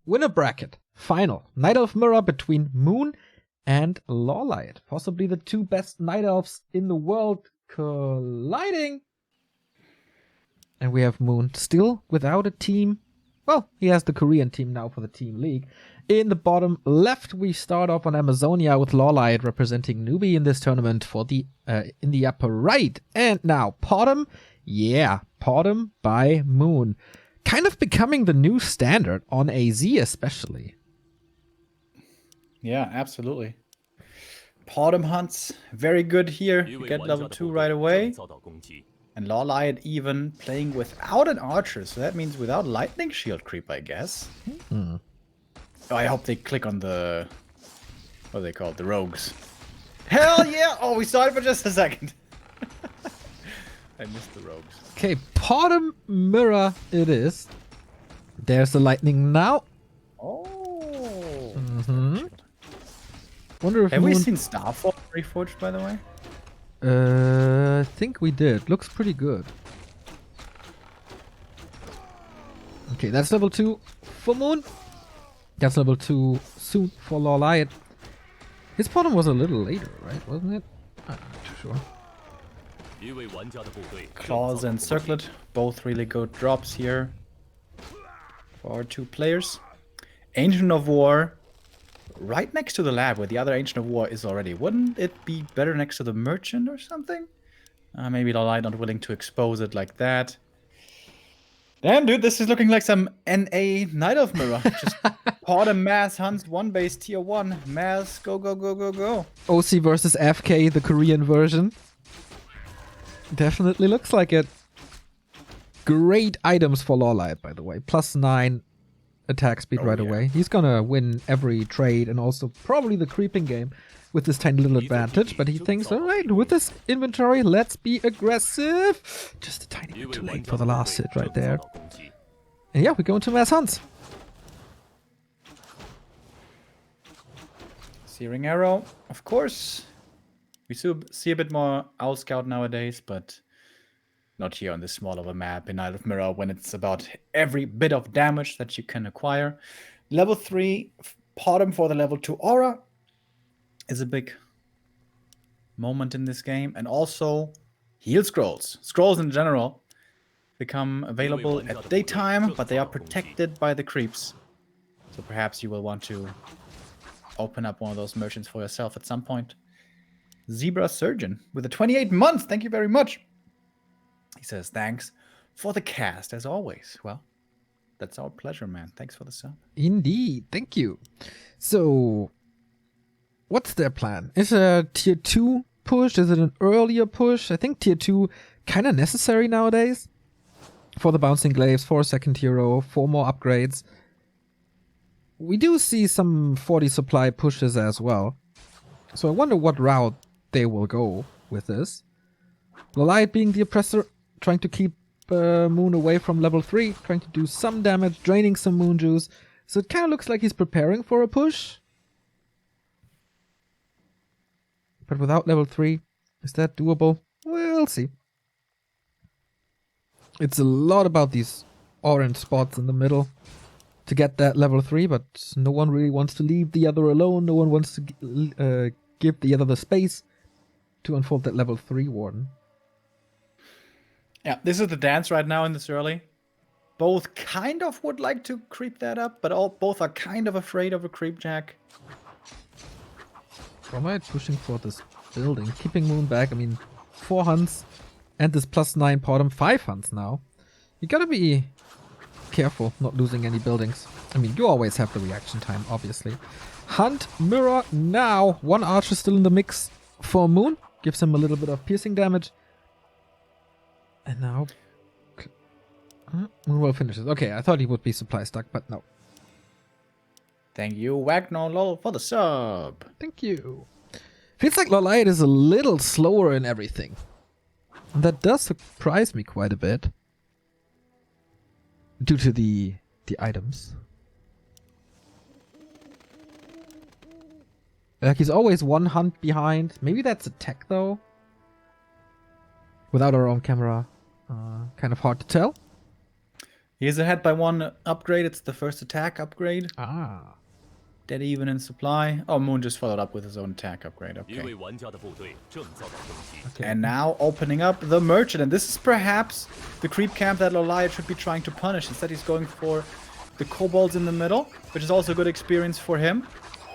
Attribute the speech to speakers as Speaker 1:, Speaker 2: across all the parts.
Speaker 1: Winnerbracket. Final. Night Elf mirror between Moon and LawLiet. Possibly the two best Night Elves in the world colliding. And we have Moon still without a team. Well, he has the Korean team now for the Team League. In the bottom left, we start off on Amazonia with LawLiet representing newbie in this tournament for the in the upper right. And now Bottom, yeah, Bottom by Moon. Kind of becoming the new standard on AZ especially.
Speaker 2: Yeah, absolutely. Bottom hunts, very good here. You get level 2 right away. And LawLiet even playing without an archer, so that means without lightning shield creep, I guess. Oh, I hope they click on the... what are they called? The rogues. Hell yeah! Oh, we saw it for just a second. I missed the rogues.
Speaker 1: Okay, Bottom mirror it is. There's the lightning now.
Speaker 2: Oh.
Speaker 1: Wonder if
Speaker 2: Have we seen Starfall reforged, by the way?
Speaker 1: I think we did. Looks pretty good. Okay, that's level 2 for Moon. That's level 2 soon for LawLiet. His bottom was a little later, right? Wasn't it? I'm not too sure.
Speaker 2: Claws and Circlet, both really good drops here for our two players. Ancient of War, right next to the lab where the other Ancient of War is already. Wouldn't it be better next to the Merchant or something? Maybe LawLiet not willing to expose it like that. Damn, dude, this is looking like some NA Night Elf mirror. Just Bottom mass hunts, one base tier 1. Mass, go, go, go, go, go.
Speaker 1: OC versus FK, the Korean version. Definitely looks like it. Great items for LawLiet, by the way. +9 attack speed right away. He's gonna win every trade and also probably the creeping game with this tiny little advantage. But he thinks, alright, with this inventory, let's be aggressive. Just a tiny bit too late for the last hit right there. And yeah, we go into mass hunts.
Speaker 2: Searing Arrow, of course. We see a bit more Owl Scout nowadays, but not here on this small of a map in Isle of Mirror when it's about every bit of damage that you can acquire. Level 3 Bottom for the level 2 Aura is a big moment in this game. And also heal scrolls. Scrolls in general become available at daytime, but they are protected by the creeps. So perhaps you will want to open up one of those merchants for yourself at some point. Zebra Surgeon with a 28 months. Thank you very much. He says, thanks for the cast, as always. Well, that's our pleasure, man. Thanks for the sub.
Speaker 1: Indeed. Thank you. So, what's their plan? Is it a tier 2 push? Is it an earlier push? I think tier 2 kind of necessary nowadays. For the Bouncing Glaives, for a second hero, 4 more upgrades. We do see some 40 supply pushes as well. So I wonder what route they will go with this. LawLiet being the oppressor, trying to keep Moon away from level 3, trying to do some damage, draining some Moon Juice. So it kind of looks like he's preparing for a push. But without level 3, is that doable? We'll see. It's a lot about these orange spots in the middle to get that level 3, but no one really wants to leave the other alone. No one wants to give the other the space to unfold that level 3 Warden.
Speaker 2: Yeah, this is the dance right now in this early. Both kind of would like to creep that up, but both are kind of afraid of a creep jack.
Speaker 1: LawLiet pushing for this building, keeping Moon back. I mean, 4 hunts and this +9 Bottom, 5 hunts now. You gotta be careful not losing any buildings. I mean, you always have the reaction time, obviously. Hunt Mirror now. 1 archer still in the mix for Moon. Gives him a little bit of piercing damage. And now Moon will finish it. Okay, I thought he would be supply stuck, but no.
Speaker 2: Thank you, Wagner for the sub.
Speaker 1: Thank you. Feels like LawLiet is a little slower in everything. And that does surprise me quite a bit. Due to the items. Like he's always 1 hunt behind. Maybe that's a tech though. Without our own camera. Kind of hard to tell.
Speaker 2: He is ahead by 1 upgrade. It's the first attack upgrade.
Speaker 1: Ah.
Speaker 2: Dead even in supply. Oh, Moon just followed up with his own attack upgrade.
Speaker 3: 一位
Speaker 2: Okay.
Speaker 3: 玩家的部队正遭到攻击。
Speaker 1: Okay.
Speaker 2: And now opening up the merchant. And this is perhaps the creep camp that LawLiet should be trying to punish. Instead, he's going for the kobolds in the middle, which is also a good experience for him.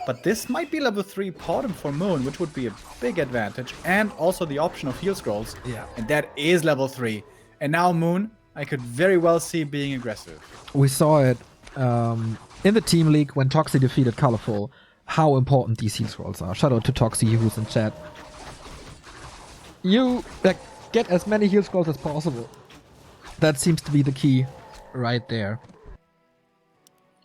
Speaker 2: But this might be level 3 bottom for Moon, which would be a big advantage. And also the option of heal scrolls.
Speaker 1: Yeah.
Speaker 2: And that is level 3. And now Moon, I could very well see being aggressive.
Speaker 1: We saw it in the team league when Toxie defeated Colorful, how important these heal scrolls are. Shout out to Toxie who's in chat. You get as many heal scrolls as possible. That seems to be the key right there.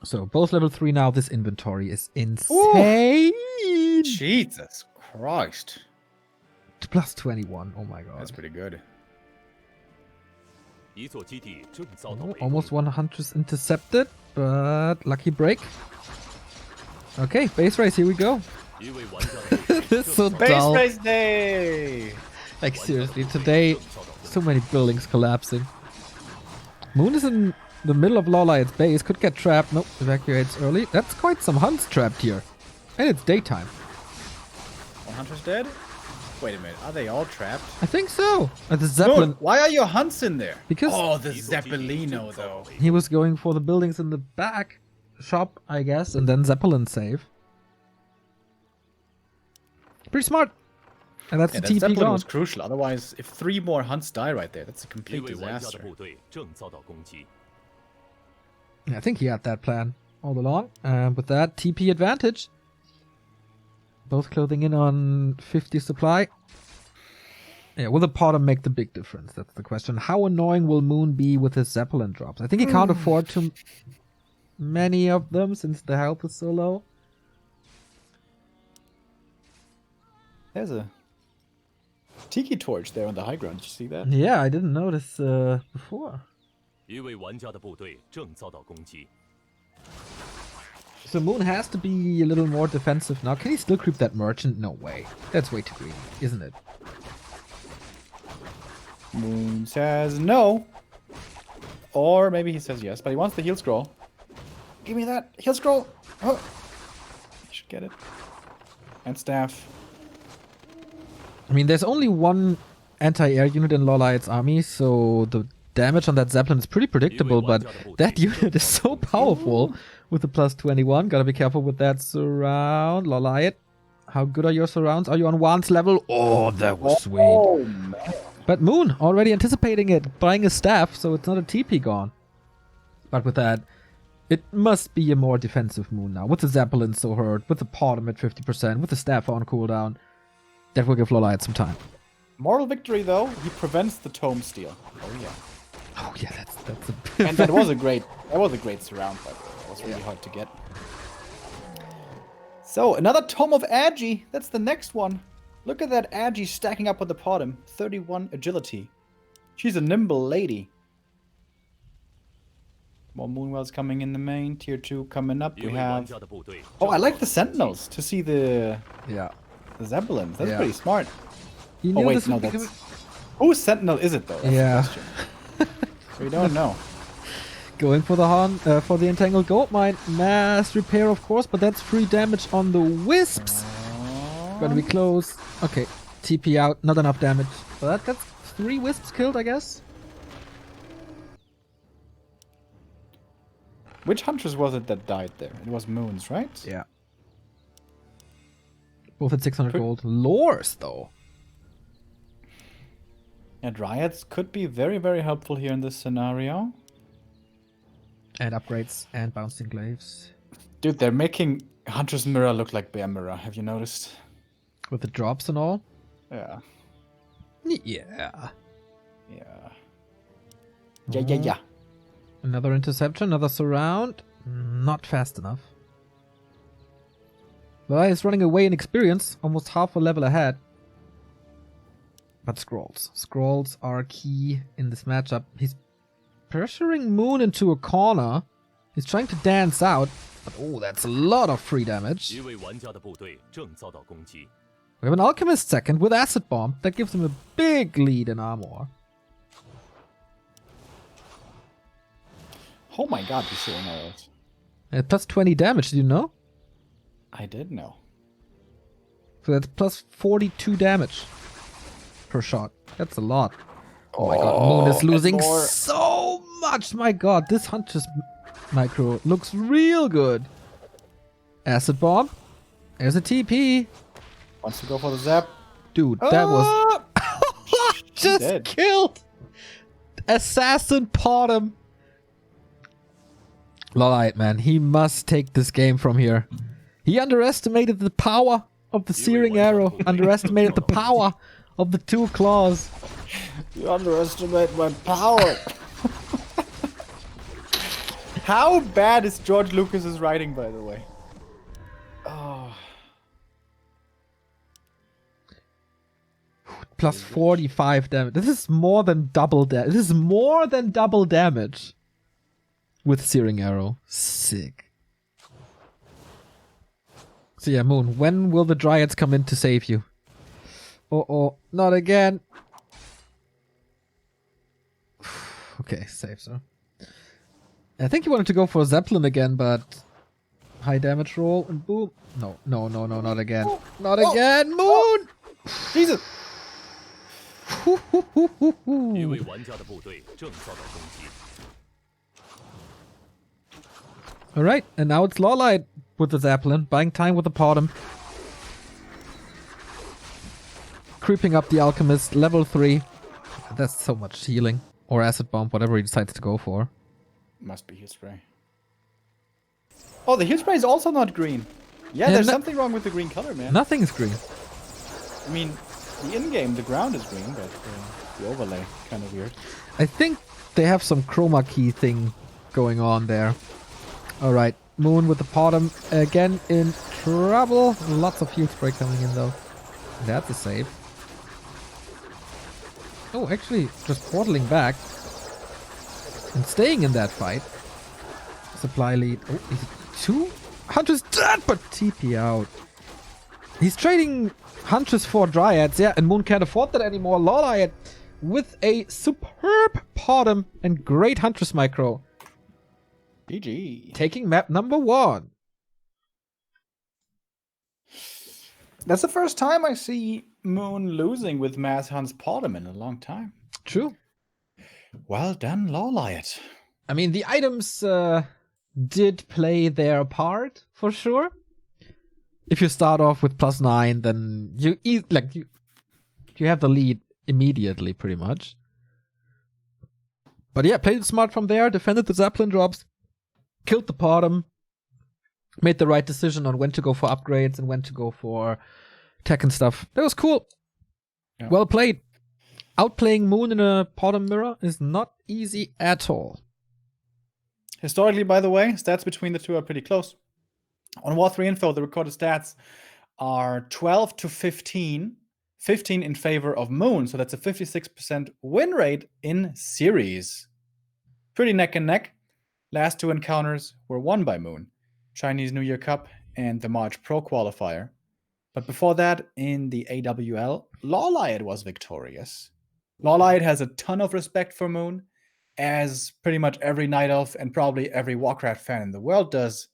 Speaker 1: So both level 3 now. This inventory is insane.
Speaker 2: Jesus Christ.
Speaker 1: Plus 21. Oh my god.
Speaker 2: That's pretty good.
Speaker 3: 一座基地正遭到
Speaker 1: Oh,
Speaker 3: 围
Speaker 1: almost
Speaker 3: 攻。
Speaker 1: one hunters intercepted, but lucky break. Okay, base race, here we go.
Speaker 3: 一位玩家的部队
Speaker 1: This is so
Speaker 3: 正遭
Speaker 2: Base
Speaker 1: dull.
Speaker 2: race day!
Speaker 1: Like seriously, today, so many buildings collapsing. Moon is in the middle of LawLiet's base, could get trapped. Nope, evacuates early. That's quite some hunts trapped here. And it's daytime.
Speaker 2: All hunters dead? Wait a minute, are they all trapped?
Speaker 1: I think so. The Zeppelin,
Speaker 2: Moon, why are your hunts in there?
Speaker 1: Because-
Speaker 2: Oh, the Zeppelino, though.
Speaker 1: he was going for the buildings in the back shop, I guess, and then Zeppelin save. Pretty smart. And that's
Speaker 2: Yeah,
Speaker 1: the
Speaker 2: that
Speaker 1: TP
Speaker 2: Zeppelin
Speaker 1: gone.
Speaker 2: was crucial. Otherwise, if 3 more hunts die right there, that's a
Speaker 3: 一
Speaker 2: complete
Speaker 3: 位玩家的
Speaker 2: disaster.
Speaker 3: 部队正遭到攻击。
Speaker 1: Yeah, I think he had that plan all along. And with that, TP advantage. Both clothing in on 50 supply. Yeah, will the Potter make the big difference? That's the question. How annoying will Moon be with his Zeppelin drops? I think he can't afford too many of them since the health is so low.
Speaker 2: There's a tiki torch there on the high ground. Did you see that?
Speaker 1: Yeah, I didn't notice before.
Speaker 3: 一位玩家的部队正遭到攻击。
Speaker 1: So Moon has to be a little more defensive now. Can he still creep that merchant? No way. That's way too greedy, isn't it?
Speaker 2: Moon says no. Or maybe he says yes, but he wants the heal scroll. Give me that heal scroll. Oh. You should get it. And staff.
Speaker 1: I mean, there's only one anti-air unit in LawLiet's army, so the damage on that Zeppelin is pretty predictable, but that unit is so powerful with the plus 21. Gotta be careful with that surround. LawLiet, how good are your surrounds? Are you on Wan's level? Oh, that was sweet.
Speaker 2: Oh, man.
Speaker 1: But Moon, already anticipating it, buying a staff, so it's not a TP gone. But with that, it must be a more defensive Moon now. With the Zeppelin so hurt, with the Potem at 50%, with the staff on cooldown. That will give LawLiet some time.
Speaker 2: Moral victory, though. He prevents the tome steal. Oh, yeah.
Speaker 1: Oh yeah, that's a
Speaker 2: And that was a great surround, by the way. That was really hard to get. So, another Tome of Agi. That's the next one. Look at that Agi stacking up with the Potem. 31 agility. She's a nimble lady. More Moonwells coming in the main. Tier 2 coming up.
Speaker 3: 一
Speaker 2: We
Speaker 3: 位玩
Speaker 2: have...
Speaker 3: 家的部队
Speaker 2: Oh, I like the Sentinels to see the
Speaker 1: yeah.
Speaker 2: Zeppelins. That's
Speaker 1: Yeah.
Speaker 2: pretty smart.
Speaker 1: You
Speaker 2: Oh,
Speaker 1: knew
Speaker 2: wait,
Speaker 1: this
Speaker 2: no,
Speaker 1: would be
Speaker 2: that's...
Speaker 1: good.
Speaker 2: Whose Sentinel is it, though? That's
Speaker 1: Yeah.
Speaker 2: the question. We don't know.
Speaker 1: Going for the for the entangled gold mine. Mass repair, of course, but that's free damage on the wisps. Gotta be close. Okay, TP out. Not enough damage. But that's 3 wisps killed, I guess.
Speaker 2: Which hunters was it that died there? It was Moons, right?
Speaker 1: Yeah. Both at 600 gold. Lores, though.
Speaker 2: And riots could be very, very helpful here in this scenario.
Speaker 1: And upgrades and bouncing glaives.
Speaker 2: Dude, they're making Hunter's Mirror look like Bear Mirror. Have you noticed?
Speaker 1: With the drops and all.
Speaker 2: Yeah.
Speaker 1: Yeah.
Speaker 2: Yeah.
Speaker 1: Another interception, another surround. Not fast enough. Well, he's running away in experience, almost half a level ahead. But scrolls. Scrolls are key in this matchup. He's pressuring Moon into a corner. He's trying to dance out. But oh, that's a lot of free damage.
Speaker 3: 一位玩家的部队正遭到攻击。
Speaker 1: We have an Alchemist second with Acid Bomb. That gives him a big lead in armor.
Speaker 2: Oh my god, these searing arrows.
Speaker 1: Plus 20 damage, did you know?
Speaker 2: I did know.
Speaker 1: So that's plus 42 damage per shot. That's a lot. Oh my god, Moon is
Speaker 2: and
Speaker 1: losing
Speaker 2: more.
Speaker 1: so much. My god, this Huntress micro looks real good. Acid Bomb. There's a TP.
Speaker 2: Wants to go for the zap.
Speaker 1: Dude, that was just
Speaker 2: dead.
Speaker 1: killed. Assassin pot him. LawLiet, man, he must take this game from here. He underestimated the power of the searing arrow. Underestimated the power of the 2 claws.
Speaker 2: You underestimate my power. How bad is George Lucas's writing, by the way? Oh.
Speaker 1: Plus 45 damage. This is more than double damage. This is more than double damage with searing arrow. Sick. So yeah, Moon, when will the Dryads come in to save you? Oh, not again. Okay, save, sir. I think you wanted to go for Zeppelin again, but high damage roll and boom. No, not again. Not again, Moon!
Speaker 2: Jesus!
Speaker 3: 一位玩家的部队正遭到攻击。
Speaker 1: Alright, and now it's LawLiet with the Zeppelin, buying time with the Potom. Creeping up the Alchemist, level 3. That's so much healing. Or Acid Bomb, whatever he decides to go for.
Speaker 2: Must be heal spray. Oh, the heal spray is also not green. Yeah,
Speaker 1: Yeah,
Speaker 2: there's
Speaker 1: no-
Speaker 2: something wrong with the green color, man.
Speaker 1: Nothing is green.
Speaker 2: I mean, the in-game, the ground is green, but the overlay, kind of weird.
Speaker 1: I think they have some chroma key thing going on there. Alright, Moon with the Potom again in trouble. Lots of heal spray coming in though. That's a save. Oh, actually, just portaling back. And staying in that fight. Supply lead. Oh, is it 2? Huntress dead, but TP out. He's trading Huntress for Dryads, yeah, and Moon can't afford that anymore. LawLiet with a superb Potom and great Huntress micro.
Speaker 2: GG.
Speaker 1: Taking map number 1.
Speaker 2: That's the first time I see Moon losing with Mass Hunt's Potom in a long time.
Speaker 1: True.
Speaker 2: Well done, LawLiet.
Speaker 1: I mean, the items did play their part, for sure. If you start off with plus 9, then you have the lead immediately, pretty much. But yeah, played it smart from there, defended the Zeppelin drops, killed the Potom, made the right decision on when to go for upgrades and when to go for tech and stuff. That was cool.
Speaker 2: Yeah.
Speaker 1: Well played. Outplaying Moon in a Potom mirror is not easy at all.
Speaker 2: Historically, by the way, stats between the two are pretty close. On War 3 Info, the recorded stats are 12 to 15. 15 in favor of Moon, so that's a 56% win rate in series. Pretty neck and neck. Last 2 encounters were won by Moon. Chinese New Year Cup and the March Pro Qualifier. But before that, in the AWL, LawLiet was victorious. LawLiet has a ton of respect for Moon, as pretty much every Night Elf and probably every Warcraft fan in the world does.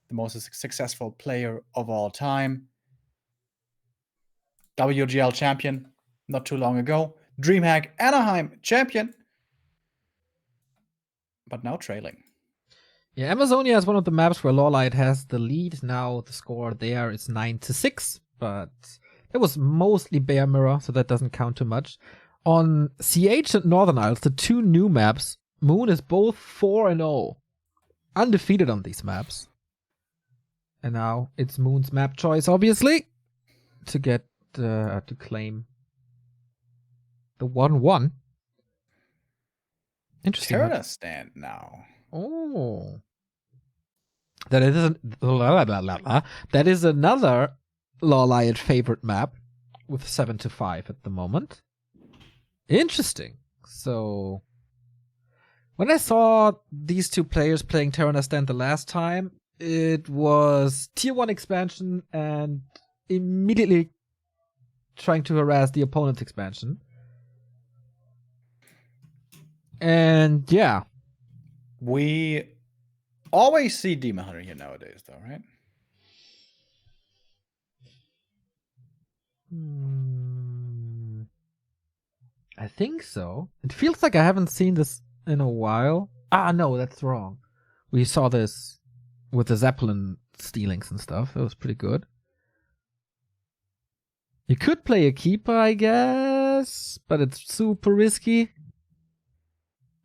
Speaker 2: The most successful player of all time. WGL champion not too long ago. DreamHack Anaheim champion. But now trailing.
Speaker 1: Yeah, Amazonia is one of the maps where LawLiet has the lead. Now the score there is 9-6, but it was mostly Bear Mirror, so that doesn't count too much. On CH and Northern Isles, the 2 new maps, Moon is both 4-0. Undefeated on these maps. And now it's Moon's map choice, obviously, to get to claim the 1-1. Interesting.
Speaker 2: Terra stand now.
Speaker 1: Oh. That is another LawLiet favorite map with 7-5 at the moment. Interesting. So when I saw these 2 players playing Terra Stand the last time, it was tier 1 expansion and immediately trying to harass the opponent's expansion. And yeah,
Speaker 2: We always see Demon Hunter here nowadays, though, right?
Speaker 1: I think so. It feels like I haven't seen this in a while. Ah, no, that's wrong. We saw this with the Zeppelin stealings and stuff. It was pretty good. You could play a keeper, I guess, but it's super risky.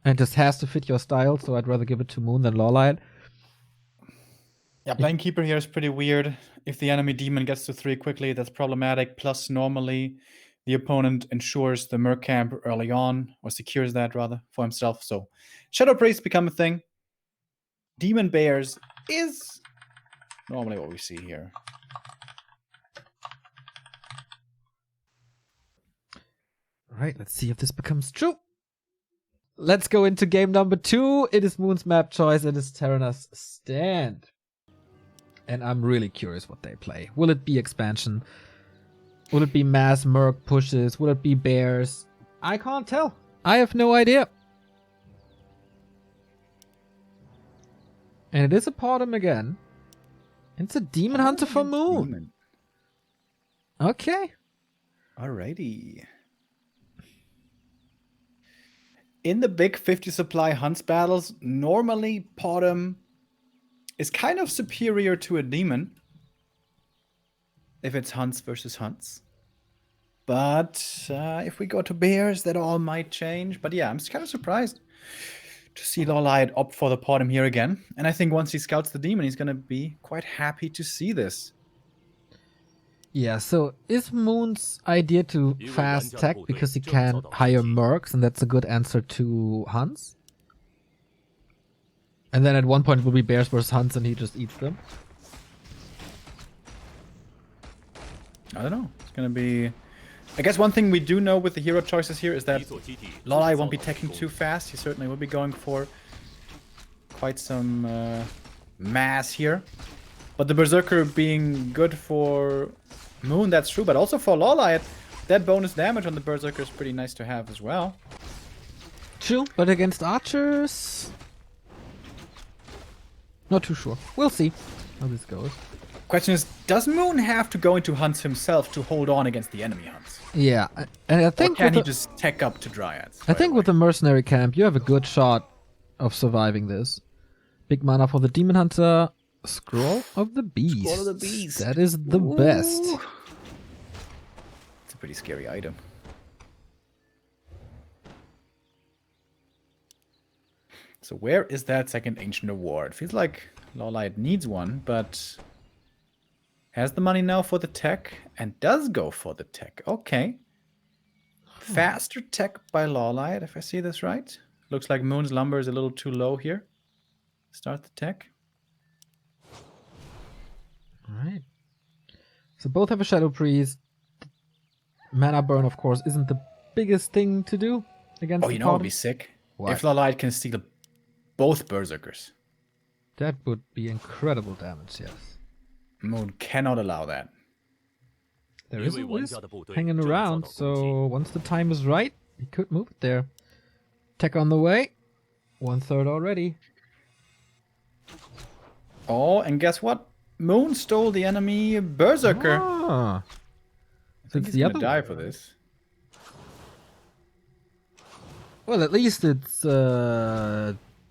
Speaker 1: And just has to fit your style, so I'd rather give it to Moon than LawLiet.
Speaker 2: Yeah, playing Keeper here is pretty weird. If the enemy demon gets to 3 quickly, that's problematic. Plus, normally, the opponent ensures the Merc camp early on, or secures that, rather, for himself. So, Shadow Priests become a thing. Demon Bears is normally what we see here.
Speaker 1: Alright, let's see if this becomes true. Let's go into game number 2. It is Moon's map choice. It is Terranas Stand. And I'm really curious what they play. Will it be expansion? Will it be mass Merc pushes? Will it be bears? I can't tell. I have no idea. And it is a Potom again. It's a Demon Hunter for Moon.
Speaker 2: Demon.
Speaker 1: Okay.
Speaker 2: Alrighty. In the big 50 supply hunts battles, normally Potom is kind of superior to a demon if it's hunts versus hunts. But if we go to bears, that all might change. But yeah, I'm kind of surprised to see LawLiet opt for the Potom here again. And I think once he scouts the demon, he's going to be quite happy to see this.
Speaker 1: Yeah, so is Moon's idea to fast tech because he can hire mercs, and that's a good answer to hunts? And then at one point it will be bears versus hunts and he just eats them?
Speaker 2: I don't know. It's going to be... I guess one thing we do know with the hero choices here is that LawLiet won't be teching too fast. He certainly will be going for quite some mass here. But the Berserker being good for Moon, that's true. But also for LawLiet, that bonus damage on the Berserker is pretty nice to have as well.
Speaker 1: True, but against archers... Not too sure. We'll see how this goes.
Speaker 2: Question is, does Moon have to go into hunts himself to hold on against the enemy hunts?
Speaker 1: Yeah, and I think...
Speaker 2: Or can he just tech up to Dryads?
Speaker 1: I think with the mercenary camp, you have a good shot of surviving this. Big mana for the Demon Hunter. Scroll of the Beast.
Speaker 2: Scroll of the Beast.
Speaker 1: That is the best.
Speaker 2: It's a pretty scary item. So where is that second Ancient Award? Feels like LawLiet needs one, but has the money now for the tech and does go for the tech. Okay. Faster tech by LawLiet, if I see this right. Looks like Moon's lumber is a little too low here. Start the tech.
Speaker 1: Alright. So both have a Shadow Priest. Mana burn, of course, isn't the biggest thing to do against
Speaker 2: Oh, you know what would be sick?
Speaker 1: What?
Speaker 2: If LawLiet can steal both Berserkers.
Speaker 1: That would be incredible damage, yes.
Speaker 2: Moon cannot allow that.
Speaker 1: There is a Wisp hanging around, so once the time is right, he could move it there. Tech on the way. 1/3 already.
Speaker 2: Oh, and guess what? Moon stole the enemy Berserker.
Speaker 1: Ah.
Speaker 2: I think he's gonna die for this.
Speaker 1: Well, at least it's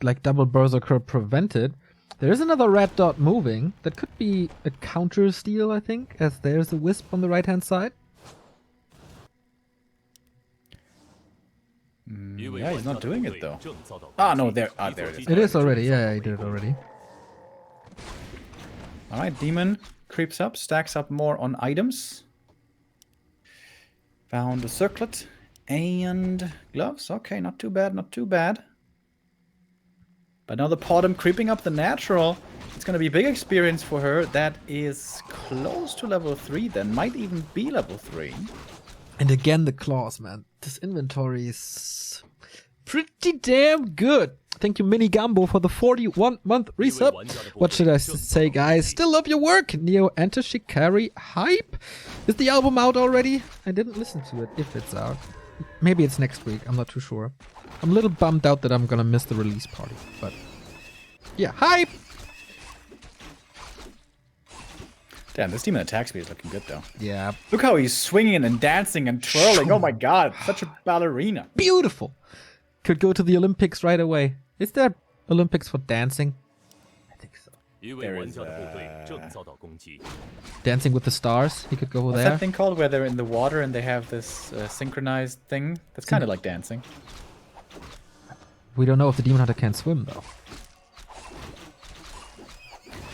Speaker 1: like double Berserker prevented. There is another red dot moving. That could be a counter steal, I think, as there's a Wisp on the right-hand side.
Speaker 2: Yeah, he's not doing it, though. Ah, no, there it is.
Speaker 1: It is already, yeah, he did it already.
Speaker 2: Alright, Demon creeps up, stacks up more on items. Found a circlet and gloves. Okay, not too bad, not too bad. But now the Potom creeping up the natural. It's going to be a big experience for her. That is close to level 3, then might even be level 3.
Speaker 1: And again, the claws, man. This inventory is pretty damn good. Thank you, Mini Gambo, for the 41-month resub. What should I say, guys? Still love your work. Neo Enter Shikari Hype. Is the album out already? I didn't listen to it, if it's out. Maybe it's next week. I'm not too sure. I'm a little bummed out that I'm gonna miss the release party, but Yeah, hype!
Speaker 2: Damn, this demon attack speed is looking good though.
Speaker 1: Yeah,
Speaker 2: Look how he's swinging and dancing and twirling. Oh my god, such a ballerina.
Speaker 1: beautiful. Could go to the Olympics right away. Is there Olympics for dancing? I think so.
Speaker 3: 一位玩家的部队正遭到攻击。
Speaker 1: Dancing with the Stars. He could go
Speaker 2: What's
Speaker 1: there.
Speaker 2: that thing called where they're in the water and they have this synchronized thing? That's kind of like dancing.
Speaker 1: We don't know if the Demon Hunter can swim though.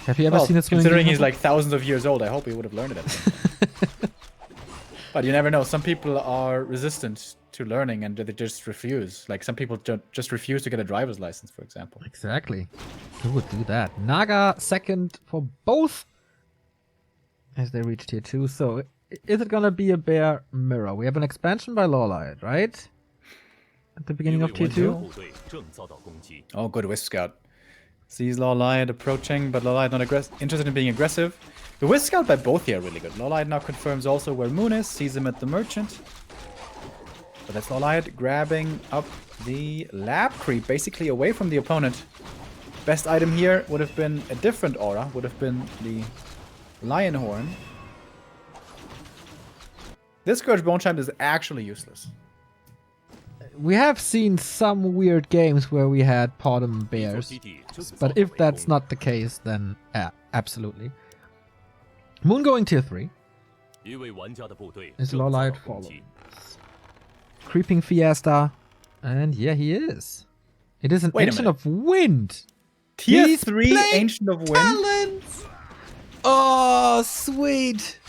Speaker 1: Have you ever
Speaker 2: Well,
Speaker 1: seen it swimming?
Speaker 2: considering
Speaker 1: Demon
Speaker 2: he's like thousands of years old, I hope he would have learned it at some point. But you never know. Some people are resistant to learning and they just refuse. Like some people just refuse to get a driver's license, for example.
Speaker 1: Exactly. Who would do that? Naga second for both as they reach tier 2. So is it gonna be a bear mirror? We have an expansion by LawLiet, right? At the
Speaker 3: 一
Speaker 1: beginning
Speaker 3: 位
Speaker 1: of tier
Speaker 3: 玩家的
Speaker 1: 2.
Speaker 3: 部队正遭到攻击。
Speaker 2: Oh, good Wisp Scout. Sees LawLiet approaching, but LawLiet not interested in being aggressive. The Wisp Scout by both here are really good. LawLiet now confirms also where Moon is, sees him at the Merchant. But that's LawLiet grabbing up the Lab Creep, basically away from the opponent. Best item here would have been a different aura, would have been the Lion Horn. This Scourge Bone Chime is actually useless.
Speaker 1: We have seen some weird games where we had Podem
Speaker 3: 一座
Speaker 1: bears,
Speaker 3: 基地正遭
Speaker 1: but
Speaker 3: 到
Speaker 1: if
Speaker 3: 围
Speaker 1: that's
Speaker 3: 攻。
Speaker 1: not the case, then absolutely. Moon going tier 3.
Speaker 3: 一位玩家的部队
Speaker 1: Is
Speaker 3: 正遭到
Speaker 1: LawLiet
Speaker 3: 攻
Speaker 1: follow?
Speaker 3: 击。
Speaker 1: Creeping Fiesta. And yeah, he is. It is an
Speaker 2: Wait a
Speaker 1: Ancient
Speaker 2: minute.
Speaker 1: of Wind.
Speaker 2: Tier
Speaker 1: He's
Speaker 2: 3
Speaker 1: playing
Speaker 2: Ancient of Wind?
Speaker 1: Talents! Oh, sweet.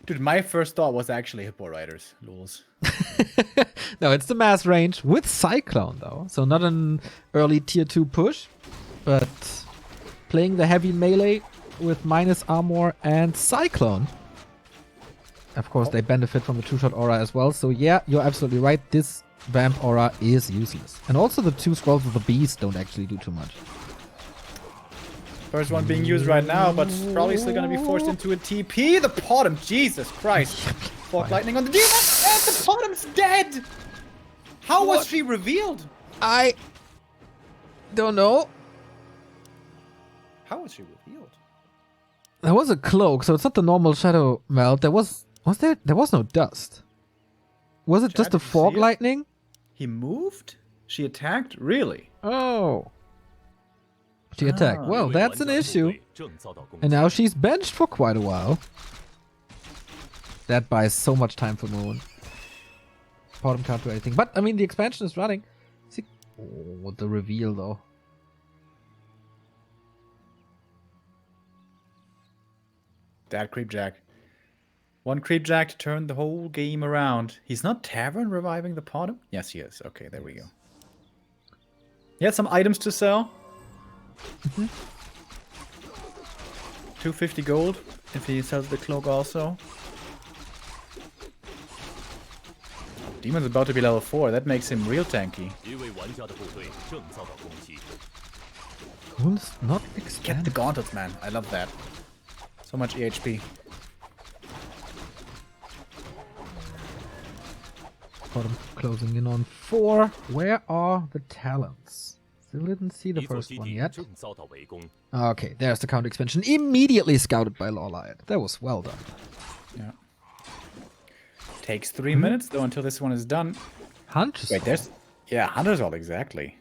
Speaker 2: Dude, my first thought was actually Hippo Riders. Lulz.
Speaker 1: No, it's the mass range with Cyclone, though. So not an early tier 2 push, but playing the heavy melee with minus armor and Cyclone. Of course, they benefit from the two-shot aura as well. So yeah, you're absolutely right. This vamp aura is useless. And also the 2 scrolls of the beast don't actually do too much.
Speaker 2: First one being used right now, but probably still gonna be forced into a TP. The Podem, Jesus Christ. Fork Lightning on the demon, and the Podem's dead! How was she revealed?
Speaker 1: I don't know.
Speaker 2: How was she revealed?
Speaker 1: There was a cloak, so it's not the normal shadow melt. There was no dust. Was it just
Speaker 2: Chad,
Speaker 1: a
Speaker 2: did you
Speaker 1: fog
Speaker 2: see it?
Speaker 1: lightning?
Speaker 2: He moved? She attacked? Really?
Speaker 1: Oh. She attacked.
Speaker 3: 一
Speaker 1: Well,
Speaker 3: 位
Speaker 1: that's
Speaker 3: 玩
Speaker 1: an
Speaker 3: 家的部
Speaker 1: issue.
Speaker 3: 队正遭到攻
Speaker 1: And
Speaker 3: 击。
Speaker 1: now she's benched for quite a while. That buys so much time for Moon. Bottom can't do anything. But, I mean, the expansion is running. See? Oh, the reveal, though.
Speaker 2: That Creepjack. One Creepjack to turn the whole game around. He's not Tavern reviving the Podem? Yes, he is. Okay, there we go. He had some items to sell. 250 gold if he sells the cloak also. Demon's about to be level 4. That makes him real tanky.
Speaker 3: 一位玩家的部队正遭到攻击。
Speaker 1: Moon's not
Speaker 2: Get the
Speaker 1: expanded.
Speaker 2: gauntlets, man. I love that. So much EHP.
Speaker 1: Bottom closing in on 4. Where are the talents? Still didn't see the
Speaker 3: 一座
Speaker 1: first
Speaker 3: 基
Speaker 1: one
Speaker 3: 地
Speaker 1: yet.
Speaker 3: 正遭到围攻。
Speaker 1: Okay, there's the counter expansion. Immediately scouted by LawLiet. That was well done.
Speaker 2: Yeah. Takes 3 minutes though until this one is done.
Speaker 1: Hunter's
Speaker 2: Wait, there's... Yeah, Hunter's All, exactly.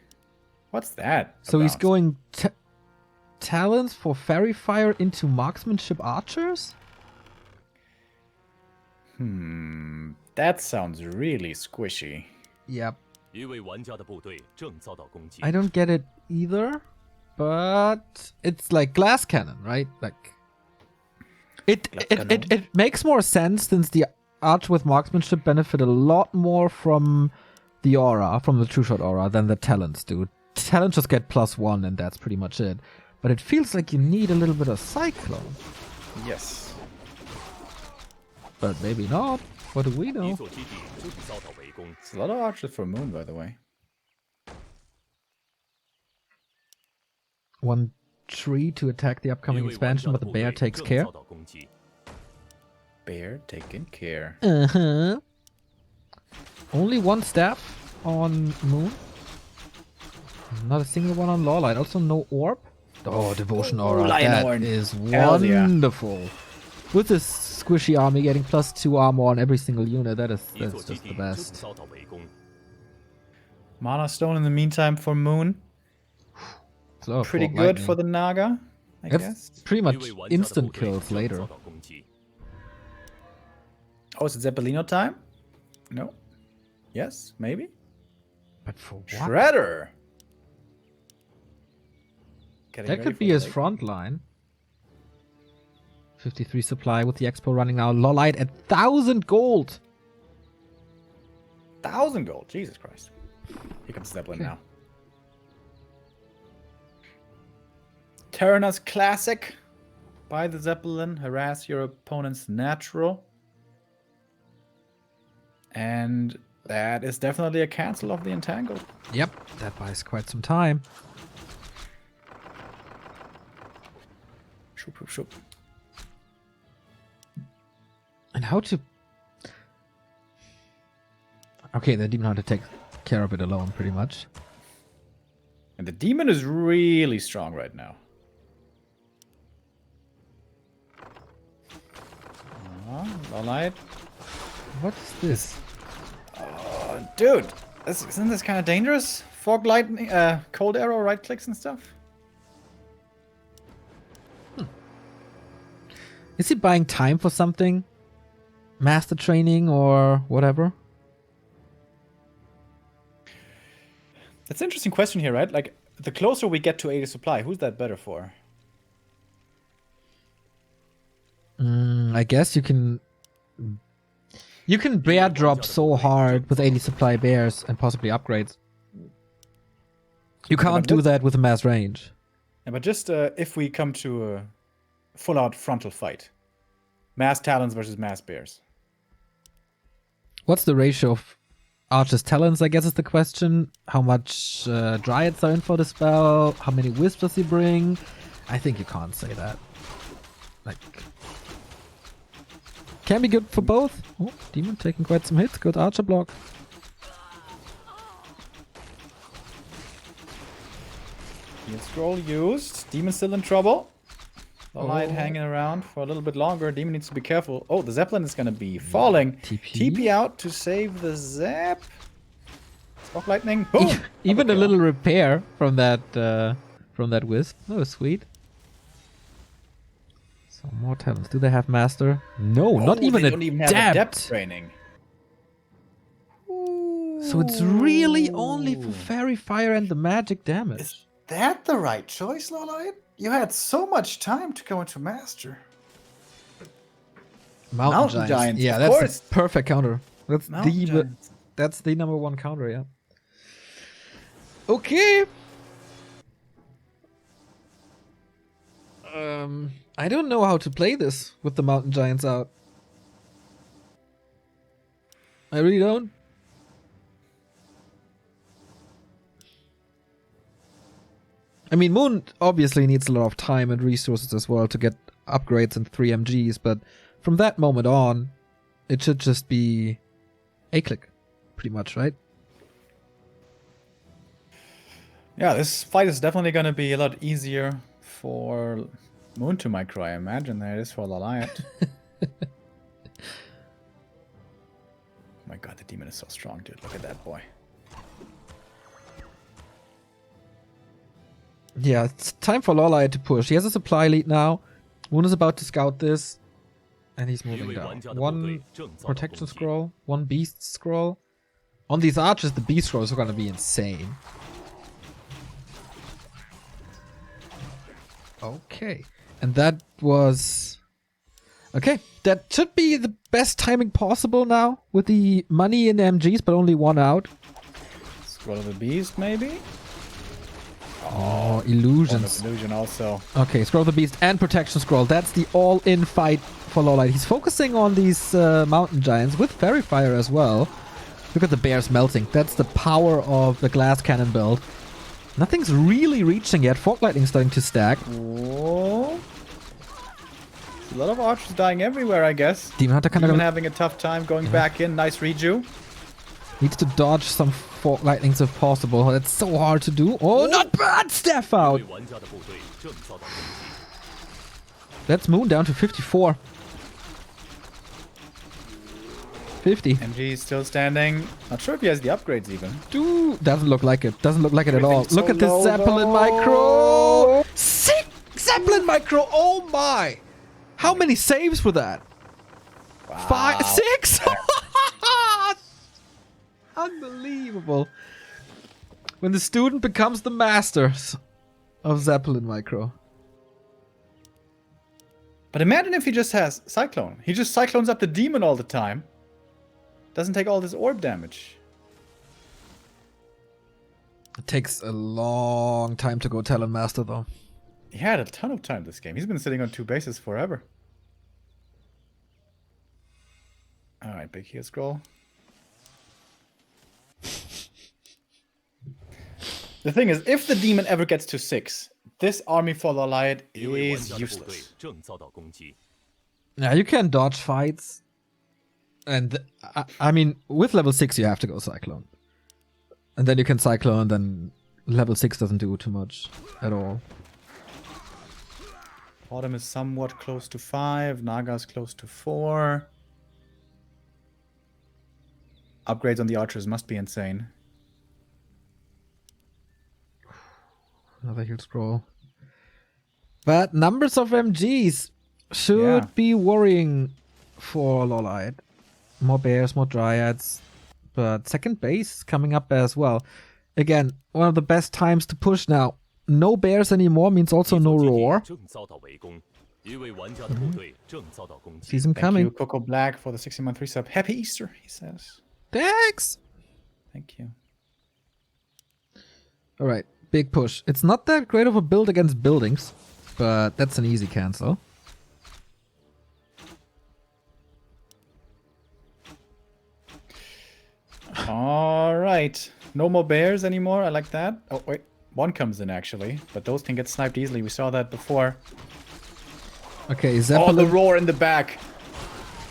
Speaker 2: What's that
Speaker 1: So he's
Speaker 2: about?
Speaker 1: going talents for Fairy Fire into Marksmanship Archers?
Speaker 2: That sounds really squishy.
Speaker 1: Yep.
Speaker 3: 一位玩家的部队正遭到攻击。
Speaker 1: I don't get it either, but it's like glass cannon, right? Like it makes more sense since the arch with marksmanship benefit a lot more from the aura, from the true shot aura, than the talents do. Talents just get +1 and that's pretty much it. But it feels like you need a little bit of cyclone.
Speaker 2: Yes.
Speaker 1: But maybe not. What do we
Speaker 3: 一
Speaker 1: know?
Speaker 3: 座基地正遭到围攻。
Speaker 2: It's a lot of archers for Moon, by the way.
Speaker 1: One tree to attack the
Speaker 3: 一
Speaker 1: upcoming
Speaker 3: 位玩家
Speaker 1: expansion,
Speaker 3: 的
Speaker 1: but the
Speaker 3: 部
Speaker 1: bear
Speaker 3: 队
Speaker 1: takes
Speaker 3: 正
Speaker 1: care.
Speaker 3: 遭到攻击。
Speaker 2: Bear taken care.
Speaker 1: Uh-huh. Only one staff on Moon. Not a single one on LawLiet. Also no orb. Oh, Devotion Aura.
Speaker 2: Lion
Speaker 1: That
Speaker 2: Horn.
Speaker 1: is
Speaker 2: Hell yeah.
Speaker 1: wonderful. With this squishy army getting +2 armor on every single unit, that's
Speaker 3: 一座基
Speaker 1: just the
Speaker 3: 地正
Speaker 1: best.
Speaker 3: 遭到围攻，
Speaker 2: Mana Stone in the meantime for Moon.
Speaker 1: So,
Speaker 2: Pretty
Speaker 1: Fort
Speaker 2: good
Speaker 1: Lightning.
Speaker 2: for the Naga, I
Speaker 1: That's
Speaker 2: guess.
Speaker 1: pretty
Speaker 3: 一
Speaker 1: much
Speaker 3: 位玩家的部
Speaker 1: instant
Speaker 3: 队
Speaker 1: kills
Speaker 3: 正
Speaker 1: later.
Speaker 3: 遭到攻击，
Speaker 2: Oh, is it Zeppelino time? No. Yes, maybe.
Speaker 1: But for what?
Speaker 2: Shredder. Getting
Speaker 1: That
Speaker 2: ready
Speaker 1: could
Speaker 2: for
Speaker 1: be
Speaker 2: the
Speaker 1: his
Speaker 2: late-
Speaker 1: front line. 53 supply with the Expo running out. LawLiet at 1,000 gold.
Speaker 2: 1,000 gold. Jesus Christ. Here comes Zeppelin
Speaker 1: Okay.
Speaker 2: now. Terranos Classic. Buy the Zeppelin. Harass your opponent's natural. And that is definitely a cancel of the Entangled.
Speaker 1: Yep, that buys quite some time.
Speaker 2: Shoop, shoop, shoop.
Speaker 1: And how to... Okay, the Demon Hunter takes care of it alone, pretty much.
Speaker 2: And the demon is really strong right now. LawLiet.
Speaker 1: What's this?
Speaker 2: Dude, isn't this kind of dangerous? Fog lightning, cold arrow, right clicks and stuff.
Speaker 1: Is he buying time for something? Master training or whatever?
Speaker 2: That's an interesting question here, right? Like, the closer we get to 80 supply, who's that better for?
Speaker 1: I guess you can... You can bear drop so hard with 80 supply bears and possibly upgrades. You can't do that with a mass range.
Speaker 2: Yeah, but just if we come to a full-out frontal fight. Mass talons versus mass bears.
Speaker 1: What's the ratio of Archer's talents, I guess is the question. How much Dryads are in for the spell? How many Wisps does he bring? I think you can't say that. Like... Can be good for both. Oh, Demon taking quite some hits. Good Archer block.
Speaker 2: Heal scroll used. Demon still in trouble. LawLiet
Speaker 1: Oh.
Speaker 2: hanging around for a little bit longer. Demon needs to be careful. Oh, the Zeppelin is going to be falling. TP out to save the Zap. Fog lightning. Boom.
Speaker 1: Even a little repair from that Wisp. Oh, sweet. So more talents. Do they have Master? No, not
Speaker 2: Oh,
Speaker 1: even
Speaker 2: they
Speaker 1: a
Speaker 2: don't even have
Speaker 1: depth.
Speaker 2: a depth training.
Speaker 1: So it's really only for Fairy Fire and the magic damage.
Speaker 2: Is that the right choice, LawLiet? You had so much time to go into Master. Mountain Giants,
Speaker 1: Yeah,
Speaker 2: of
Speaker 1: that's
Speaker 2: course.
Speaker 1: the perfect counter. That's
Speaker 2: Mountain Giants.
Speaker 1: that's the #1 counter, yeah. Okay. I don't know how to play this with the Mountain Giants out. I really don't. I mean, Moon obviously needs a lot of time and resources as well to get upgrades and 3 MGs, but from that moment on, it should just be A-click, pretty much, right?
Speaker 2: Yeah, this fight is definitely going to be a lot easier for Moon to micro, I imagine, than it is for LawLiet. Oh my god, the demon is so strong, dude. Look at that boy.
Speaker 1: Yeah, it's time for LawLiet to push. He has a supply lead now. Moon is about to scout this, and he's
Speaker 3: 一
Speaker 1: moving
Speaker 3: 位
Speaker 1: down.
Speaker 3: 玩家的部队
Speaker 1: One
Speaker 3: 正遭到攻
Speaker 1: protection
Speaker 3: 击，
Speaker 1: scroll, one beast scroll. On these archers, the beast scrolls are gonna be insane. Okay, and that was... Okay, that should be the best timing possible now with the money in MGs, but only one out.
Speaker 2: Scroll of the Beast, maybe?
Speaker 1: Oh,
Speaker 2: One
Speaker 1: illusions.
Speaker 2: of Illusion also.
Speaker 1: Okay, Scroll of the Beast and Protection Scroll. That's the all-in fight for LawLiet. He's focusing on these mountain giants with Fairy Fire as well. Look at the bears melting. That's the power of the glass cannon build. Nothing's really reaching yet. Fog Lightning starting to stack.
Speaker 2: Whoa. A lot of archers dying everywhere, I guess.
Speaker 1: Demon Hunter kind
Speaker 2: Demon
Speaker 1: of...
Speaker 2: having a tough time going back in. Nice reju.
Speaker 1: Needs to dodge some fork lightnings if possible. That's so hard to do. Oh, not bad! Staff out!
Speaker 3: 位玩家的部队正遭到攻击。
Speaker 1: That's Moon down to 54. 50.
Speaker 2: MG is still standing. Not sure if he has the upgrades even.
Speaker 1: Dude, doesn't look like it. Doesn't look like it at all.
Speaker 2: Everything's
Speaker 1: Look
Speaker 2: so
Speaker 1: at this
Speaker 2: low,
Speaker 1: Zeppelin
Speaker 2: though.
Speaker 1: micro! Sick! Zeppelin micro! Oh my! How many saves were that?
Speaker 2: Wow.
Speaker 1: 5, 6? Unbelievable. When the student becomes the master of Zeppelin micro.
Speaker 2: But imagine if he just has Cyclone. He just Cyclones up the demon all the time. Doesn't take all this orb damage.
Speaker 1: It takes a long time to go Talon Master though.
Speaker 2: He had a ton of time this game. He's been sitting on 2 bases forever. Alright, big heal scroll. The thing is, if the demon ever gets to 6, this army for LawLiet
Speaker 3: 一位玩
Speaker 2: is
Speaker 3: 家的部队
Speaker 2: useless.
Speaker 3: 正遭到攻击。
Speaker 1: Yeah, you can dodge fights. And I mean, with level 6 you have to go Cyclone. And then you can Cyclone, then level 6 doesn't do too much at all.
Speaker 2: Bottom is somewhat close to 5. Naga's close to 4. Upgrades on the archers must be insane.
Speaker 1: Another heal scroll. But numbers of MGs should
Speaker 2: Yeah.
Speaker 1: be worrying for LawLiet. More bears, more dryads. But second base coming up as well. Again, one of the best times to push now. No bears anymore means also no
Speaker 3: 基地
Speaker 1: roar.
Speaker 3: 正遭到围攻，一位玩家的部队正遭到攻击。
Speaker 1: Sees him
Speaker 2: Thank
Speaker 1: coming.
Speaker 2: you, Coco Black, for the 60-month resub. Happy Easter, he says.
Speaker 1: Thanks!
Speaker 2: Thank you.
Speaker 1: Alright, big push. It's not that great of a build against buildings, but that's an easy cancel.
Speaker 2: All right. No more bears anymore. I like that. Oh, wait. One comes in, actually. But those can get sniped easily. We saw that before.
Speaker 1: Okay,
Speaker 2: Oh, the
Speaker 1: Zeppelin,
Speaker 2: roar in the back.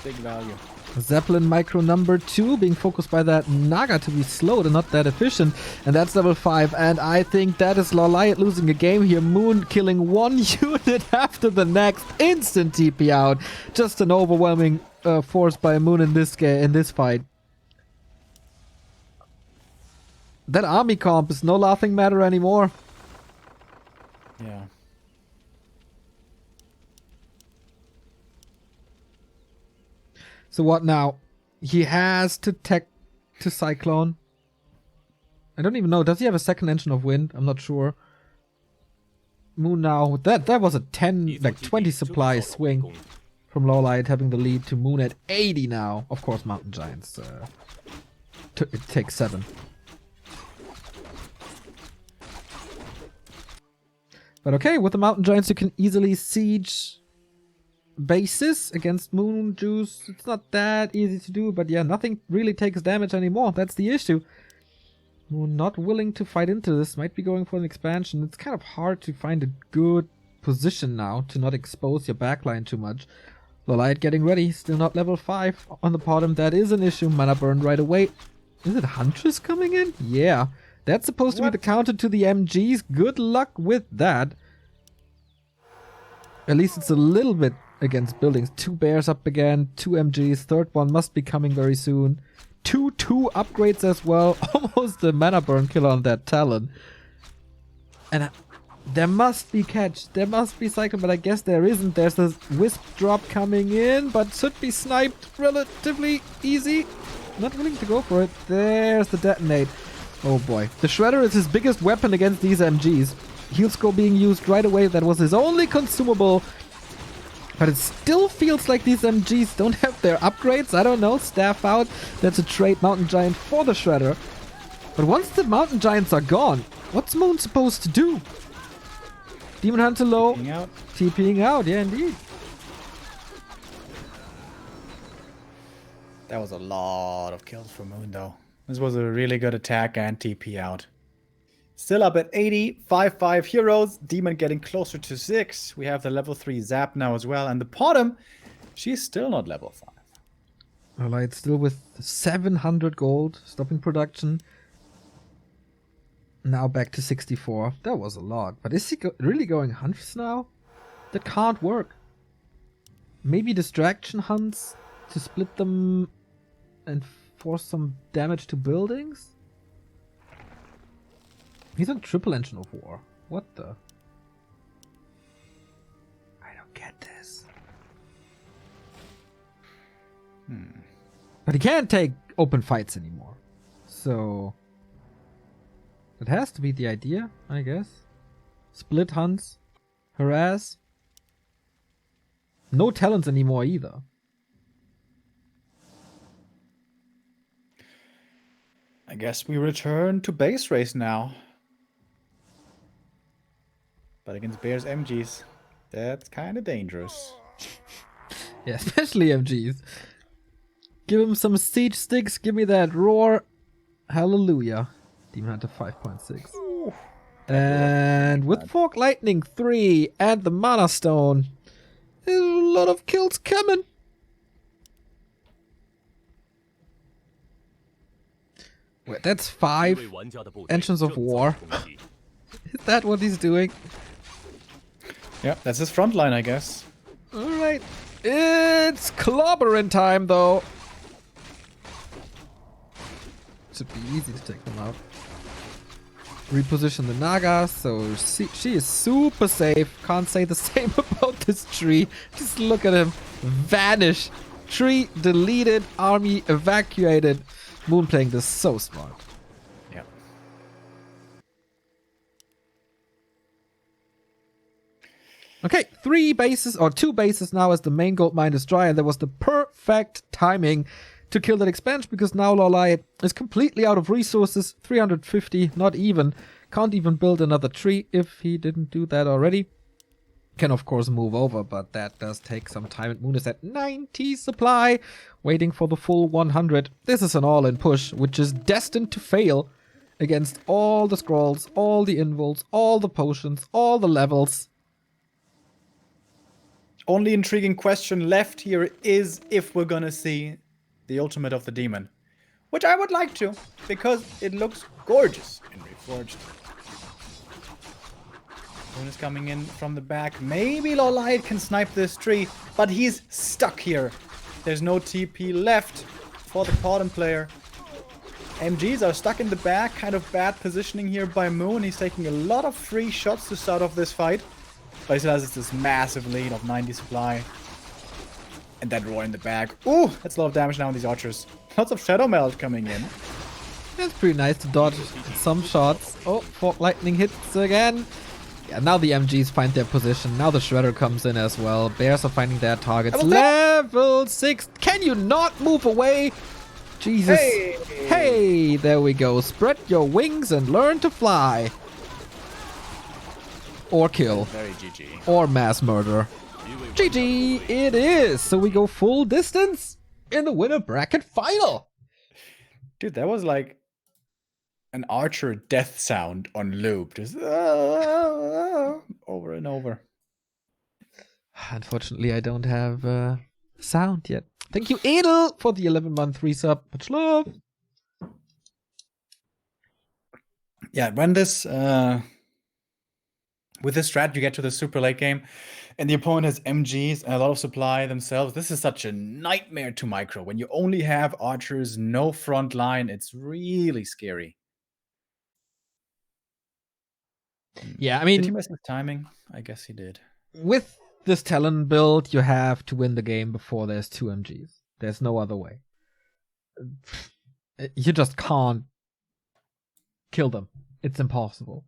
Speaker 2: Big value.
Speaker 1: Zeppelin micro number 2 being focused by that Naga to be slowed and not that efficient. And that's level 5. And I think that is LawLiet losing a game here. Moon killing one unit after the next. Instant TP out. Just an overwhelming force by Moon in this fight. That army comp is no laughing matter anymore.
Speaker 2: Yeah.
Speaker 1: So what now? He has to tech to Cyclone. I don't even know. Does he have a second engine of wind? I'm not sure. Moon now. That was a 10, like 20 supply swing from LawLiet having the lead to Moon at 80 now. Of course, Mountain Giants. It takes 7. But okay, with the Mountain Giants you can easily siege bases against Moon Juice. It's not that easy to do, but yeah, nothing really takes damage anymore. That's the issue. Moon not willing to fight into this, might be going for an expansion. It's kind of hard to find a good position now to not expose your backline too much. LawLiet getting ready, still not level 5 on the bottom. That is an issue. Mana burn right away. Is it Huntress coming in? Yeah. That's supposed to be the counter to the MGs. Good luck with that. At least it's a little bit against buildings. 2 bears up again, 2 MGs. Third one must be coming very soon. 2 upgrades as well. Almost the mana burn kill on that Talon. And there must be catch. There must be cycle, but I guess there isn't. There's a wisp drop coming in, but should be sniped relatively easy. Not willing to go for it. There's the detonate. Oh boy. The Shredder is his biggest weapon against these MGs. Heal Scroll being used right away. That was his only consumable. But it still feels like these MGs don't have their upgrades. I don't know. Staff out. That's a trade Mountain Giant for the Shredder. But once the Mountain Giants are gone, what's Moon supposed to do? Demon Hunter low.
Speaker 2: TPing out.
Speaker 1: TPing out. Yeah, indeed.
Speaker 2: That was a lot of kills for Moon, though. This was a really good attack and TP out. Still up at 80, 5-5 heroes. Demon getting closer to 6. We have the level 3 Zap now as well. And the bottom, she's still not level 5.
Speaker 1: LawLiet still with 700 gold, stopping production. Now back to 64. That was a lot. But is he really going hunts now? That can't work. Maybe distraction hunts to split them and force some damage to buildings? He's on triple engine of war. What the? I don't get this. But he can't take open fights anymore. So it has to be the idea, I guess. Split hunts. Harass. No talents anymore either.
Speaker 2: I guess we return to base race now. But against Bear's MGs, that's kind of dangerous.
Speaker 1: Yeah, especially MGs. Give him some siege sticks. Give me that roar. Hallelujah. Demon Hunter 5.6. And with Fork Lightning 3 and the Mana Stone, there's a lot of kills coming. Wait, that's 5 engines of war. Is that what he's doing?
Speaker 2: Yeah, that's his front line, I guess.
Speaker 1: Alright. It's clobbering time, though. Should be easy to take them out. Reposition the Naga, so she is super safe. Can't say the same about this tree. Just look at him. Vanish. Tree deleted. Army evacuated. Moon playing this so smart.
Speaker 2: Yeah.
Speaker 1: Okay, 3 bases or 2 bases now as the main gold mine is dry, and there was the perfect timing to kill that expansion because now LawLiet is completely out of resources. 350, not even. Can't even build another tree if he didn't do that already. Can of course move over, but that does take some time. And Moon is at 90 supply, waiting for the full 100. This is an all-in push, which is destined to fail against all the scrolls, all the invols, all the potions, all the levels.
Speaker 2: Only intriguing question left here is if we're gonna see the ultimate of the demon. Which I would like to, because it looks gorgeous in Reforged. Moon is coming in from the back. Maybe LawLiet can snipe this tree, but he's stuck here. There's no TP left for the Cordon player. MGs are stuck in the back, kind of bad positioning here by Moon. He's taking a lot of free shots to start off this fight. But he still has this massive lead of 90 supply. And that roar in the back. Ooh, that's a lot of damage now on these archers. Lots of Shadow Meld coming in.
Speaker 1: It's pretty nice to dodge some shots. Oh, Fork Lightning hits again. Yeah, now the MGs find their position. Now the Shredder comes in as well. Bears are finding their targets. Level 6. Can you not move away? Jesus. Hey, there we go. Spread your wings and learn to fly. Or kill.
Speaker 2: Very GG.
Speaker 1: Or mass murder. GG it is. So we go full distance in the winner bracket final.
Speaker 2: Dude, that was like an archer death sound on loop. Just over and over.
Speaker 1: Unfortunately, I don't have sound yet. Thank you, Edel, for the 11-month resub. Much love.
Speaker 2: Yeah, when this with this strat you get to the super late game and the opponent has MGs and a lot of supply themselves, this is such a nightmare to micro. When you only have archers, no front line, it's really scary.
Speaker 1: Yeah, I
Speaker 2: Did he
Speaker 1: mean,
Speaker 2: miss his timing? I guess he did.
Speaker 1: with this Talon build, you have to win the game before there's 2 MGs. There's no other way. You just can't kill them. It's impossible.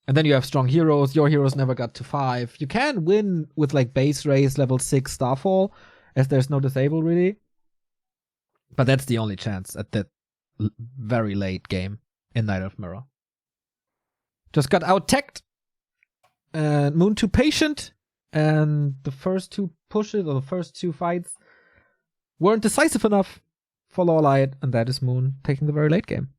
Speaker 1: And then you have strong heroes. Your heroes never got to 5. You can win with like base race level 6 Starfall, as there's no disable really. But that's the only chance at that very late game in Night of Mirror. Just got out-teched. And Moon too patient. And the first 2 pushes, or the first 2 fights, weren't decisive enough for LawLiet. And that is Moon taking the very late game.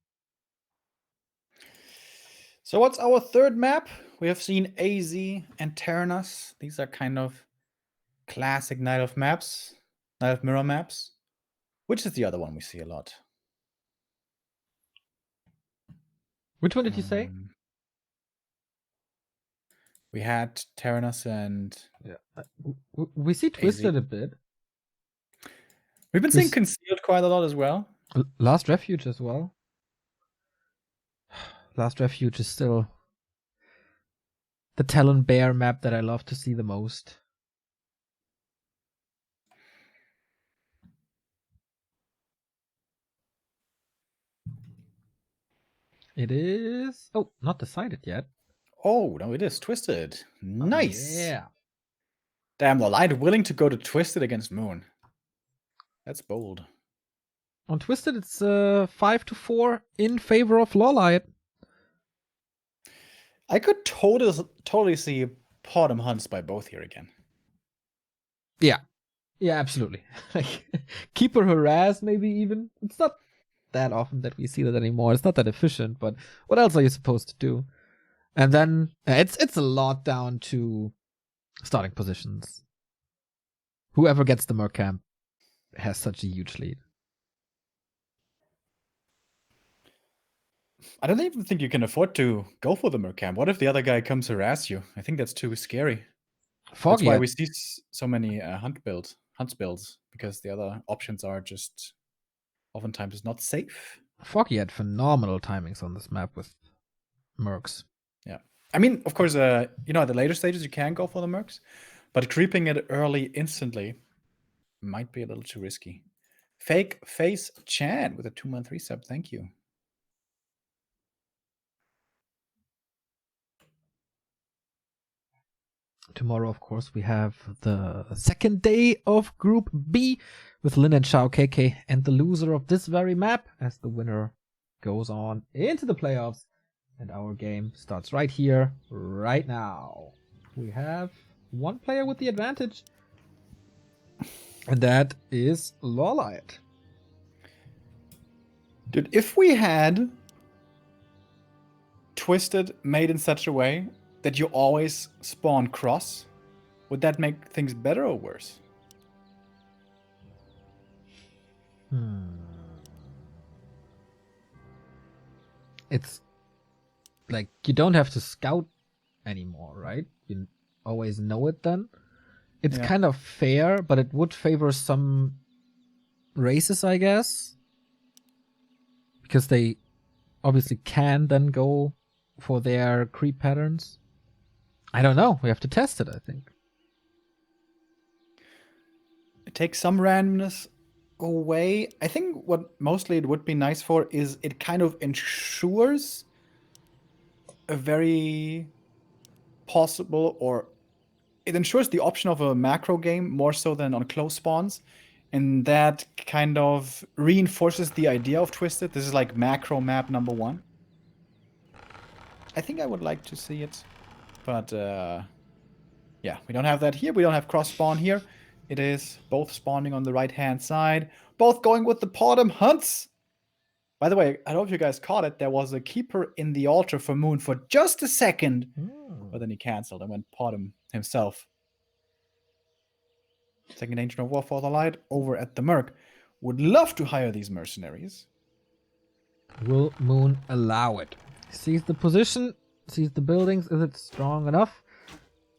Speaker 2: So what's our third map? We have seen AZ and Terranas. These are kind of classic Night of Mirror maps. Which is the other one we see a lot?
Speaker 1: Which one did you say?
Speaker 2: We had Tyrannus and
Speaker 1: Yeah. We see Twisted a bit.
Speaker 2: we've been seeing Concealed quite a lot as well.
Speaker 1: Last Refuge as well. Last Refuge is still the Talon Bear map that I love to see the most. It is... Oh, not decided yet.
Speaker 2: Oh, no, it is Twisted. Nice.
Speaker 1: Yeah.
Speaker 2: Damn, LawLiet willing to go to Twisted against Moon. That's bold.
Speaker 1: On Twisted, it's 5-4 in favor of LawLiet.
Speaker 2: I could totally see Bottom Hunts by both here again.
Speaker 1: Yeah. Yeah, absolutely. Like, Keeper Harass, maybe even. It's not that often that we see that anymore. It's not that efficient, but what else are you supposed to do? And then it's a lot down to starting positions. Whoever gets the Merc Camp has such a huge lead.
Speaker 2: I don't even think you can afford to go for the Merc Camp. What if the other guy comes harass you? I think that's too scary. That's why we see so many hunts builds, because the other options are just oftentimes not safe.
Speaker 1: Foggy had phenomenal timings on this map with Mercs.
Speaker 2: Yeah. I mean, of course, at the later stages you can go for the Mercs, but creeping it early instantly might be a little too risky. Fake Face Chan with a 2-month resub. Thank you.
Speaker 1: Tomorrow, of course, we have the second day of Group B with Lin and Shao KK and the loser of this very map as the winner goes on into the playoffs. And our game starts right here, right now. We have one player with the advantage, and that is LawLiet.
Speaker 2: Dude, if we had Twisted made in such a way that you always spawn cross, would that make things better or worse?
Speaker 1: It's like you don't have to scout anymore, right? You always know it then. It's kind of fair, but it would favor some races, I guess. Because they obviously can then go for their creep patterns. I don't know. We have to test it, I think.
Speaker 2: It takes some randomness away. I think what mostly it would be nice for is it kind of ensures a very possible, or it ensures the option of a macro game more so than on close spawns. And that kind of reinforces the idea of Twisted. This is like macro map number 1. I think I would like to see it. But, yeah, we don't have that here. We don't have cross spawn here. It is both spawning on the right-hand side. Both going with the Bottom Hunts. By the way, I don't know if you guys caught it. There was a keeper in the altar for Moon for just a second. But then he canceled and went Bottom himself. Second Ancient of War for LawLiet over at the Merc. Would love to hire these mercenaries.
Speaker 1: Will Moon allow it? Sees the position, sees the buildings. Is it strong enough?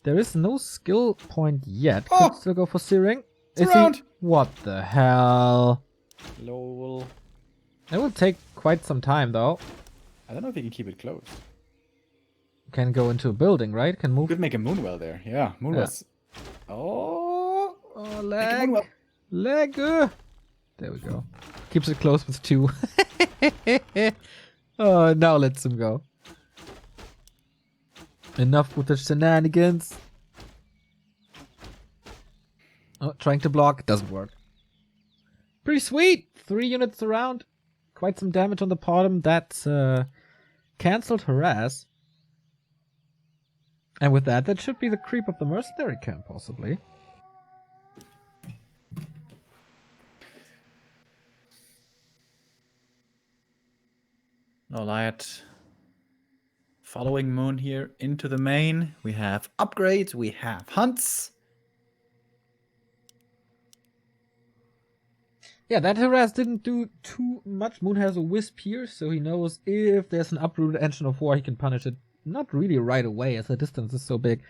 Speaker 1: There is no skill point yet. Could still go for Searing.
Speaker 2: It's around.
Speaker 1: What the hell?
Speaker 2: Lol.
Speaker 1: It will take quite some time though.
Speaker 2: I don't know if you can keep it closed.
Speaker 1: Can go into a building, right? Can move.
Speaker 2: Could make a Moonwell there. Yeah, Moonwell's.
Speaker 1: Oh, leg.
Speaker 2: Moonwell.
Speaker 1: Leg. There we go. Keeps it close with 2. Oh, now lets him go. Enough with the shenanigans. Oh, trying to block. Doesn't work. Pretty sweet. 3 units around. Quite some damage on the bottom. That's cancelled harass. And with that, that should be the creep of the mercenary camp, possibly.
Speaker 2: LawLiet following Moon here into the main. We have upgrades, we have hunts.
Speaker 1: Yeah, that harass didn't do too much. Moon has a wisp here, so he knows if there's an uprooted engine of war, he can punish it. Not really right away, as the distance is so big.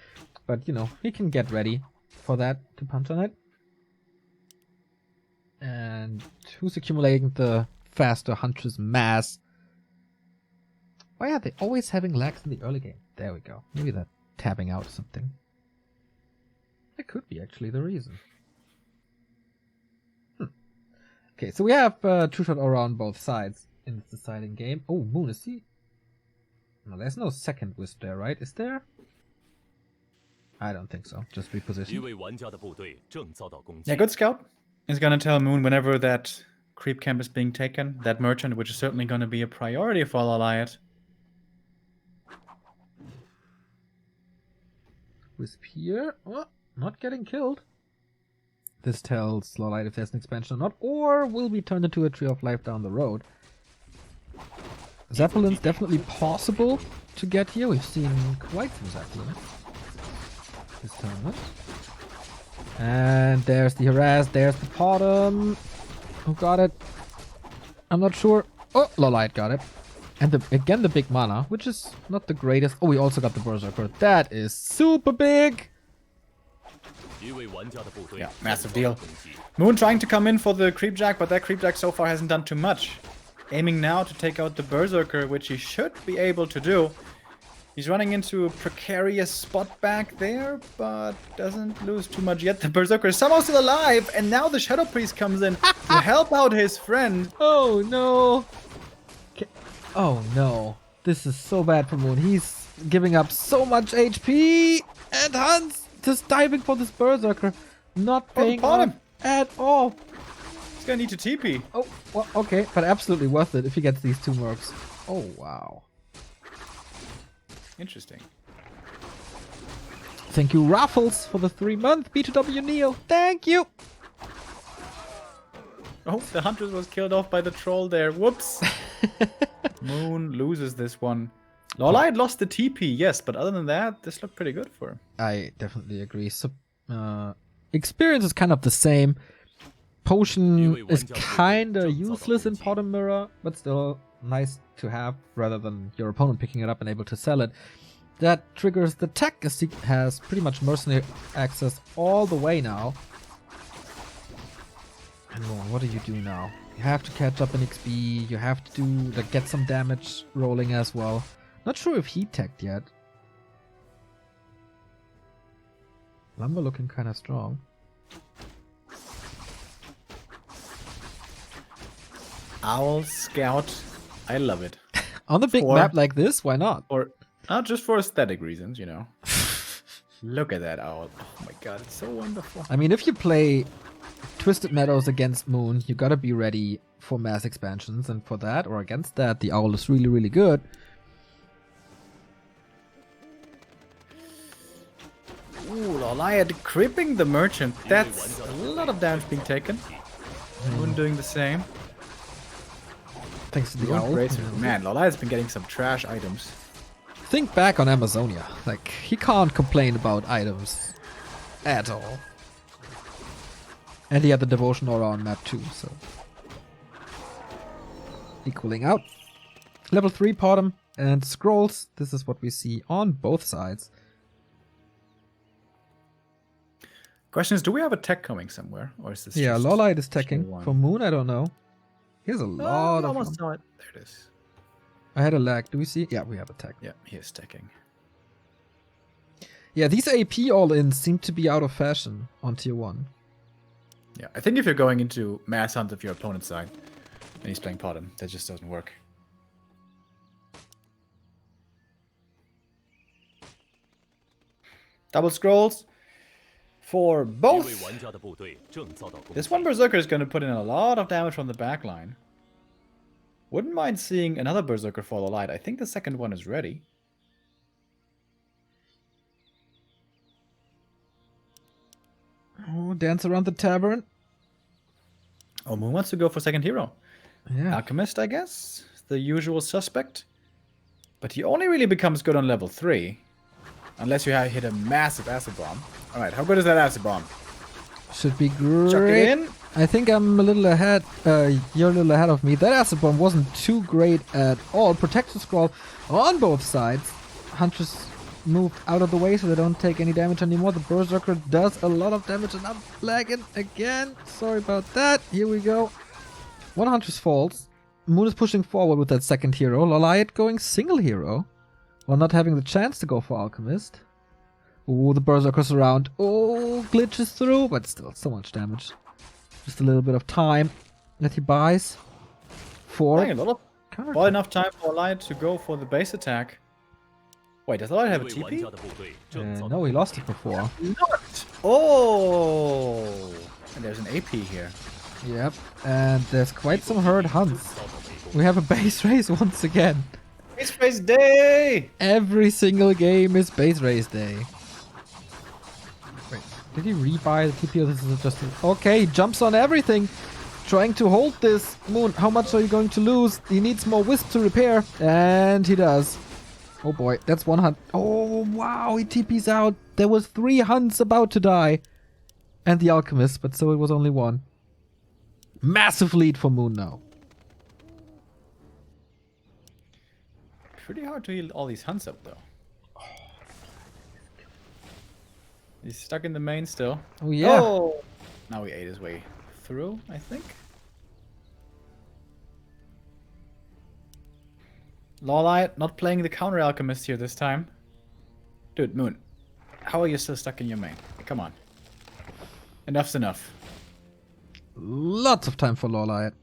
Speaker 1: But, you know, he can get ready for that to punch on it. And who's accumulating the faster Huntress mass? Why are they always having lags in the early game? There we go. Maybe they're tabbing out something. That could be actually the reason. Okay, so we have two-shot aura on both sides in this deciding game. Oh, Moon, is he? No, there's no second wisp there, right? Is there? I don't think so. Just reposition.
Speaker 3: 一位玩家的部队正遭到攻击。
Speaker 2: Yeah, good scout. Is gonna tell Moon whenever that creep camp is being taken, that merchant, which is certainly gonna be a priority for LawLiet.
Speaker 1: Wisp here. Oh, not getting killed. This tells LawLiet if there's an expansion or not, or will be turned into a Tree of Life down the road. Zeppelin's definitely possible to get here. We've seen quite some Zeppelins this tournament. And there's the harass, there's the bottom. Who got it? I'm not sure. Oh, LawLiet got it. And again the big mana, which is not the greatest. Oh, we also got the Berserker. That is super big.
Speaker 2: Yeah, massive deal. Moon trying to come in for the creepjack, but that creepjack so far hasn't done too much. Aiming now to take out the Berserker, which he should be able to do. He's running into a precarious spot back there, but doesn't lose too much yet. The Berserker is somehow still alive, and now the Shadow Priest comes in to help out his friend.
Speaker 1: Oh no. Oh no. This is so bad for Moon. He's giving up so much HP, and Hans just diving for this Berserker, not paying off at all.
Speaker 2: He's gonna need to TP.
Speaker 1: Oh, well, okay, but absolutely worth it if he gets these two mercs. Oh, wow.
Speaker 2: Interesting.
Speaker 1: Thank you, Raffles, for the 3-month B2W Neo. Thank you.
Speaker 2: Oh, the Huntress was killed off by the troll there. Whoops. Moon loses this one. LawLiet lost the TP, yes, but other than that, this looked pretty good for him.
Speaker 1: I definitely agree. So, experience is kind of the same. Potion is kinda useless in Pot and Mirror, but still nice to have rather than your opponent picking it up and able to sell it. That triggers the tech, as he has pretty much mercenary access all the way now. And what do you do now? You have to catch up in XP, you have to get some damage rolling as well. Not sure if he teched yet. Lumber looking kind of strong.
Speaker 2: Owl Scout. I love it.
Speaker 1: On the big map like this, why not?
Speaker 2: Or not just for aesthetic reasons, you know. Look at that owl. Oh my god, it's so wonderful.
Speaker 1: I mean, if you play Twisted Meadows against Moon, you gotta be ready for mass expansions, and for that, or against that, the owl is really, really good.
Speaker 2: Ooh, LawLiet cripping the merchant. That's a lot of damage being taken. Moon doing the same.
Speaker 1: Thanks to the owl.
Speaker 2: Man, LawLiet's been getting some trash items.
Speaker 1: Think back on Amazonia. Like, he can't complain about items at all. And he had the Devotion Aura on map too, so. Equaling out. Level 3 Potom and Scrolls. This is what we see on both sides.
Speaker 2: Question is, do we have a tech coming somewhere? Or is this
Speaker 1: Yeah,
Speaker 2: just
Speaker 1: LawLiet is teching.
Speaker 2: one?
Speaker 1: For Moon, I don't know. He has a lot of
Speaker 2: almost saw it. There it is.
Speaker 1: I had a lag. Do we see? Yeah, we have a tech.
Speaker 2: Yeah, he is teching.
Speaker 1: Yeah, these AP all-ins seem to be out of fashion on tier 1.
Speaker 2: Yeah, I think if you're going into mass hunt of your opponent's side and he's playing Potom, that just doesn't work. Double scrolls for both. This one Berserker is going to put in a lot of damage from the backline. Wouldn't mind seeing another Berserker for LawLiet. I think the second one is ready.
Speaker 1: Oh, dance around the tavern.
Speaker 2: Oh, Moon wants to go for second hero.
Speaker 1: Yeah.
Speaker 2: Alchemist, I guess. The usual suspect. But he only really becomes good on level 3. Unless you hit a massive acid bomb. Alright, how good is that acid bomb?
Speaker 1: Should be great.
Speaker 2: Chuck it in.
Speaker 1: I think I'm a little ahead. You're a little ahead of me. That acid bomb wasn't too great at all. Protection scroll on both sides. Hunters moved out of the way so they don't take any damage anymore. The Berserker does a lot of damage and I'm lagging again. Sorry about that. Here we go. One Huntress falls. Moon is pushing forward with that second hero. LawLiet going single hero while not having the chance to go for Alchemist. Oh, the Berserker's around. Oh, glitches through, but still so much damage. Just a little bit of time that he buys. For
Speaker 2: well, enough time for LawLiet to go for the base attack. Wait, does LawLiet have a
Speaker 3: 位
Speaker 2: TP?
Speaker 3: 玩家的部队正遭
Speaker 1: no, he lost it before.
Speaker 2: Not! Oh! And there's an AP here.
Speaker 1: Yep, and there's quite some hurt hunts.
Speaker 3: 遭到围攻。
Speaker 1: We have a base race once again.
Speaker 2: Base race day!
Speaker 1: Every single game is base race day. Wait, did he rebuy the TP or this is just... Okay, he jumps on everything. Trying to hold this. Moon, how much are you going to lose? He needs more wisp to repair. And he does. Oh boy, that's one hunt. Oh wow, he TP's out. There was 3 hunts about to die. And the Alchemist, but so it was only one. Massive lead for Moon now.
Speaker 2: Pretty hard to heal all these hunts up, though. He's stuck in the main still.
Speaker 1: Oh yeah.
Speaker 2: Oh! Now he ate his way through, I think. LawLiet not playing the counter alchemist here this time. Dude, Moon, how are you still stuck in your main? Come on. Enough's enough.
Speaker 1: Lots of time for LawLiet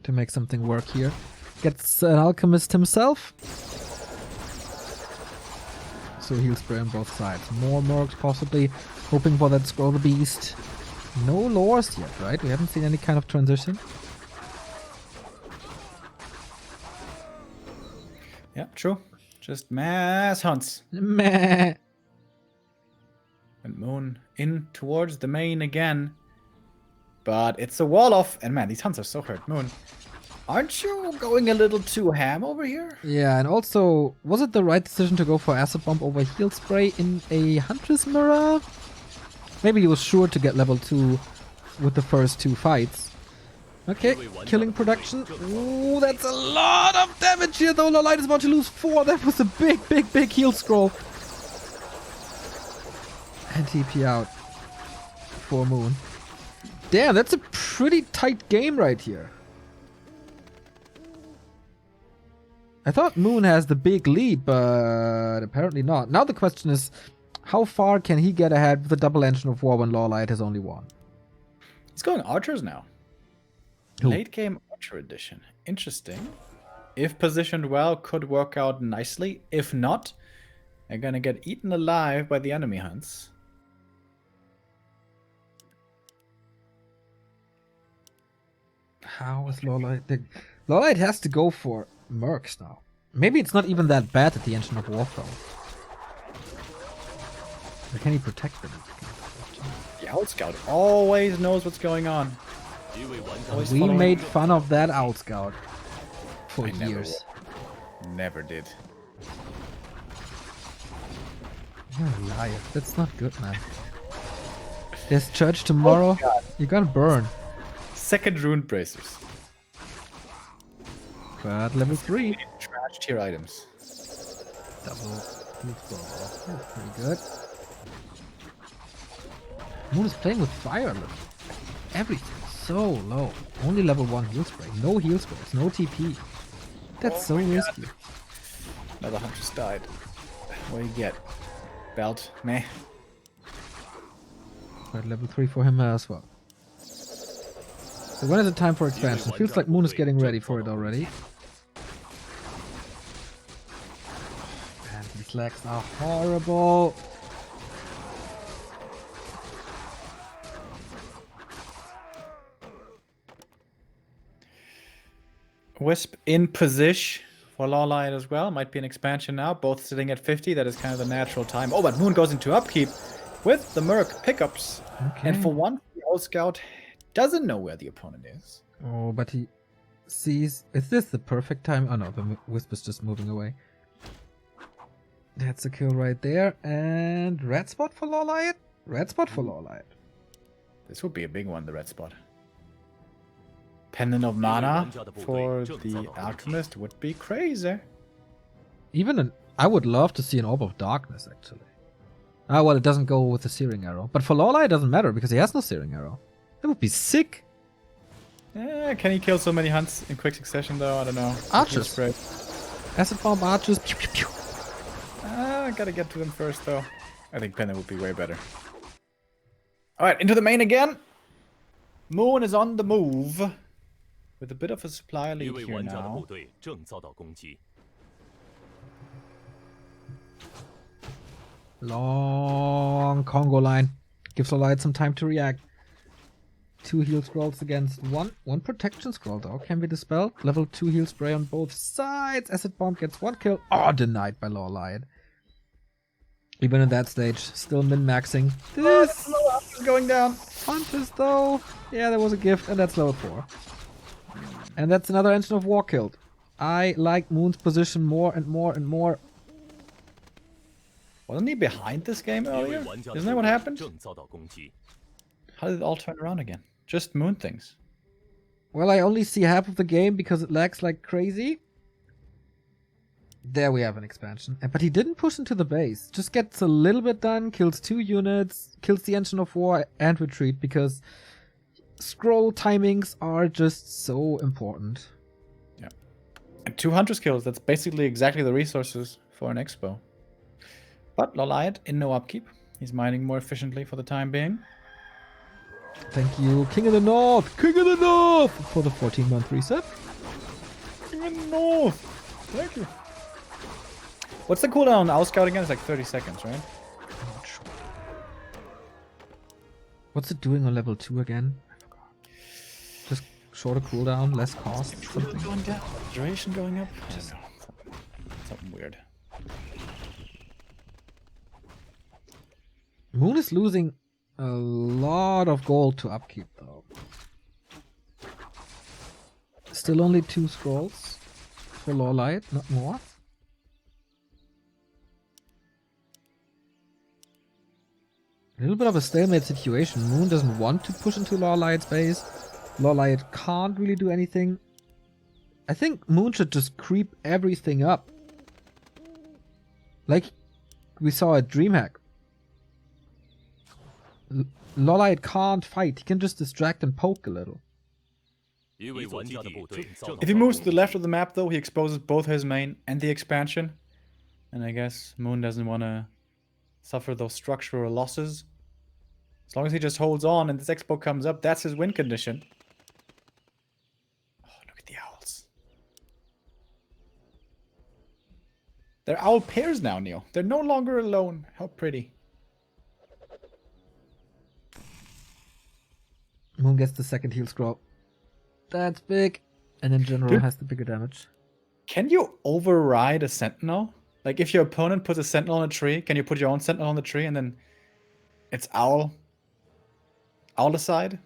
Speaker 1: to make something work here. Gets an alchemist himself. So he'll spray on both sides. More mercs possibly. Hoping for that scroll the beast. No lores yet, right? We haven't seen any kind of transition.
Speaker 2: Yeah, true. Just mass hunts.
Speaker 1: Meh.
Speaker 2: And Moon in towards the main again. But it's a wall off. And man, these hunts are so hurt. Moon, aren't you going a little too ham over here?
Speaker 1: Yeah, and also, was it the right decision to go for Acid Bomb over Heal Spray in a Huntress Mirror? Maybe he was sure to get level 2 with the first 2 fights. Okay, killing production. Ooh, that's a lot of damage here though. LawLiet is about to lose 4. That was a big heal scroll. And TP out for Moon. Damn, that's a pretty tight game right here. I thought Moon has the big lead, but apparently not. Now the question is, how far can he get ahead with the double engine of war when LawLiet has only 1?
Speaker 2: He's going archers now.
Speaker 1: Who?
Speaker 2: Late game archer edition. Interesting. If positioned well, could work out nicely. If not, they're gonna get eaten alive by the enemy hunts.
Speaker 1: How is LawLiet? LawLiet has to go for mercs now. Maybe it's not even that bad at the engine of war though. Or can he protect them?
Speaker 2: The Owl Scout always knows what's going on.
Speaker 3: 一位玩家
Speaker 2: Always
Speaker 1: We
Speaker 2: following-
Speaker 1: made fun of that Owl Scout for
Speaker 2: I never
Speaker 1: years.
Speaker 2: Never did.
Speaker 1: You're a liar. That's not good, man. There's church tomorrow.
Speaker 2: God.
Speaker 1: You're gonna burn.
Speaker 2: Second rune bracers.
Speaker 1: But level 3.
Speaker 2: Trash tier items.
Speaker 1: Double heal scroll. That's pretty good. Moon is playing with fire. Look. Everything so low. Only level 1 heal spray. No heal sprays. No TP. That's so risky.
Speaker 2: Another huntress died. What do you get? Belt? Meh.
Speaker 1: But level 3 for him as well. So when is it time for expansion? Feels like Moon is getting ready for it already. Man, these lags are horrible.
Speaker 2: Wisp in position for LawLiet as well. Might be an expansion now. Both sitting at 50. That is kind of the natural time. Oh, but Moon goes into upkeep with the Merc pickups.
Speaker 1: Okay.
Speaker 2: And for once, the Owl Scout doesn't know where the opponent is.
Speaker 1: Oh, but he sees... Is this the perfect time? Oh no, the Wisp is just moving away. That's a kill right there. And red spot for LawLiet? Red spot for LawLiet.
Speaker 2: This would be a big one, the red spot. Pendant of Mana for the Alchemist would be crazy.
Speaker 1: I would love to see an Orb of Darkness, actually. Ah, well, it doesn't go with the Searing Arrow. But for LawLiet, it doesn't matter, because he has no Searing Arrow. That would be sick.
Speaker 2: Can he kill so many hunts in quick succession, though? I don't know.
Speaker 1: Archers. Acid Bomb Archers. Pew, pew, pew.
Speaker 2: I gotta get to them first, though. I think Pendant would be way better. Alright, into the main again. Moon is on the move. With a bit of a supply
Speaker 3: 一
Speaker 2: lead
Speaker 3: 位
Speaker 2: here
Speaker 3: 玩家的
Speaker 2: now.
Speaker 3: 部队正遭到攻击。
Speaker 1: Long Congo line. Gives LawLiet some time to react. 2 heal scrolls against 1. 1 protection scroll, though. Can be dispelled. Level 2 heal spray on both sides. Acid Bomb gets 1 kill. Oh, denied by LawLiet. Even in that stage, still min-maxing. This
Speaker 2: is going down.
Speaker 1: Hunters, though. Yeah, there was a gift, and that's level 4. And that's another Engine of War killed. I like Moon's position more and more and more.
Speaker 2: Wasn't he behind this game
Speaker 3: 一位
Speaker 2: earlier?
Speaker 3: 玩家的
Speaker 2: Isn't
Speaker 3: 部
Speaker 2: that what
Speaker 3: 队
Speaker 2: happened?
Speaker 3: 正遭到攻击。
Speaker 2: How did it all turn around again? Just Moon things.
Speaker 1: Well, I only see half of the game because it lags like crazy. There we have an expansion. But he didn't push into the base. Just gets a little bit done, kills 2 units, kills the Engine of War and retreat because scroll timings are just so important.
Speaker 2: Yeah. And 2 Hunters kills, that's basically exactly the resources for an Expo. But LawLiet in no upkeep. He's mining more efficiently for the time being.
Speaker 1: Thank you, King of the North! King of the North! For the 14-month reset.
Speaker 2: King of the North! Thank you. What's the cooldown on Owl Scout again? It's like 30 seconds, right?
Speaker 1: I'm not sure. What's it doing on level 2 again? I forgot. Just shorter cooldown, less cost, something.
Speaker 2: Going down. Duration going up? I don't know. Something weird.
Speaker 1: Moon is losing a lot of gold to upkeep, though. Still only 2 scrolls for LawLiet, not more. A little bit of a stalemate situation. Moon doesn't want to push into LawLiet's base. LawLiet can't really do anything. I think Moon should just creep everything up. Like we saw at DreamHack. LawLiet can't fight. He can just distract and poke a little.
Speaker 3: 一位玩家的部队遭到
Speaker 2: If he moves to the left of the map, though, he exposes both his main and the expansion. And I guess Moon doesn't want to suffer those structural losses. As long as he just holds on and this Expo comes up, that's his win condition. Oh, look at the owls. They're owl pairs now, Neil. They're no longer alone. How pretty.
Speaker 1: Moon gets the second heal scroll. That's big. And in general
Speaker 2: Dude.
Speaker 1: has the bigger damage.
Speaker 2: Can you override a sentinel? Like if your opponent puts a sentinel on a tree, can you put your own sentinel on the tree and then it's Owlicide?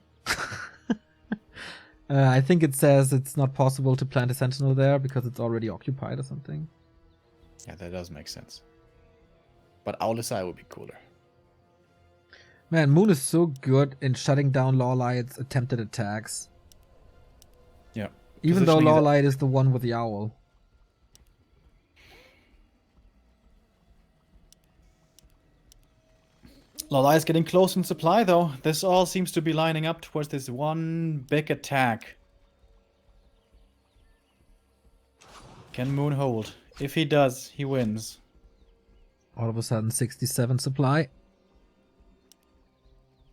Speaker 1: I think it says it's not possible to plant a sentinel there because it's already occupied or something.
Speaker 2: Yeah, that does make sense. But Owlicide would be cooler.
Speaker 1: Man, Moon is so good in shutting down LawLiet's attempted attacks.
Speaker 2: Yeah.
Speaker 1: Even though
Speaker 2: Positioning is-
Speaker 1: LawLiet is the one with the owl.
Speaker 2: LawLiet is getting close in supply, though. This all seems to be lining up towards this one big attack. Can Moon hold? If he does, he wins.
Speaker 1: All of a sudden, 67 supply.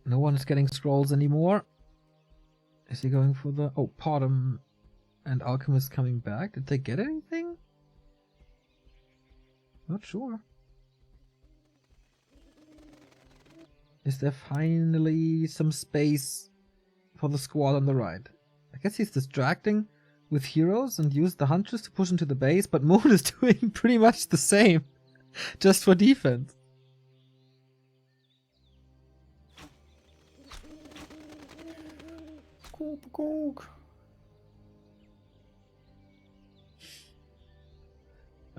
Speaker 1: No one is getting scrolls anymore. Is he going for the... Oh, Potom and Alchemist coming back. Did they get anything? Not sure. Is there finally some space for the squad on the right? I guess he's distracting with heroes and used the hunters to push into the base, but Moon is doing pretty much the same, just for defense.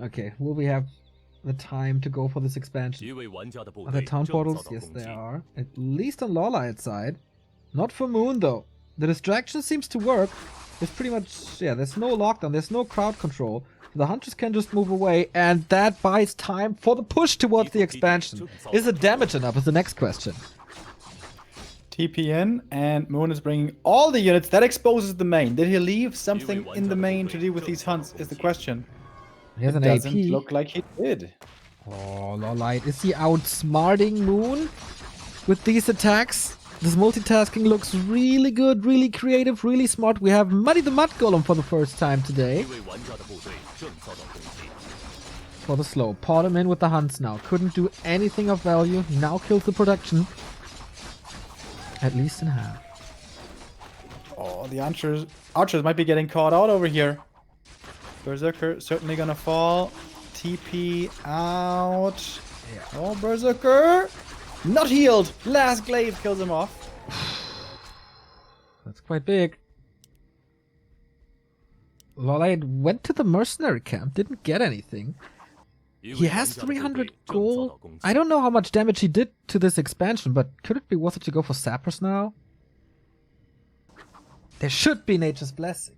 Speaker 1: Okay, will we have the time to go for this expansion?
Speaker 3: 一位玩家的部
Speaker 1: Are
Speaker 3: 队
Speaker 1: there town
Speaker 3: 正遭
Speaker 1: portals?
Speaker 3: 到
Speaker 1: Yes,
Speaker 3: 攻
Speaker 1: there
Speaker 3: 击。
Speaker 1: are. At least on LawLiet's side. Not for Moon, though. The distraction seems to work. It's pretty much, yeah, there's no lockdown, there's no crowd control. The hunters can just move away, and that buys time for the push towards the expansion. Is it damage enough is the next question.
Speaker 2: TPN, and Moon is bringing all the units. That exposes the main. Did he leave something in the main to do with these hunts is the question.
Speaker 1: He has
Speaker 2: It
Speaker 1: an
Speaker 2: doesn't
Speaker 1: AP.
Speaker 2: look like he did.
Speaker 1: Oh, LawLiet. Is he outsmarting Moon with these attacks? This multitasking looks really good, really creative, really smart. We have Muddy the Mud Golem for the first time today.
Speaker 3: 一位玩家的部队正遭到攻击。
Speaker 1: For the slow. Poured him in with the hunts now. Couldn't do anything of value. Now kills the production. At least in half.
Speaker 2: Oh, the archers might be getting caught out over here. Berserker certainly gonna fall. TP out.
Speaker 1: Yeah.
Speaker 2: Oh, Berserker! Not healed! Last glaive kills him off.
Speaker 1: That's quite big. LawLiet went to the mercenary camp. Didn't get anything.
Speaker 3: 一
Speaker 1: He
Speaker 3: 位玩
Speaker 1: has
Speaker 3: 家的部队
Speaker 1: 300
Speaker 3: 正遭到
Speaker 1: gold.
Speaker 3: 攻击。
Speaker 1: I don't know how much damage he did to this expansion, but could it be worth it to go for sappers now? There should be Nature's Blessing.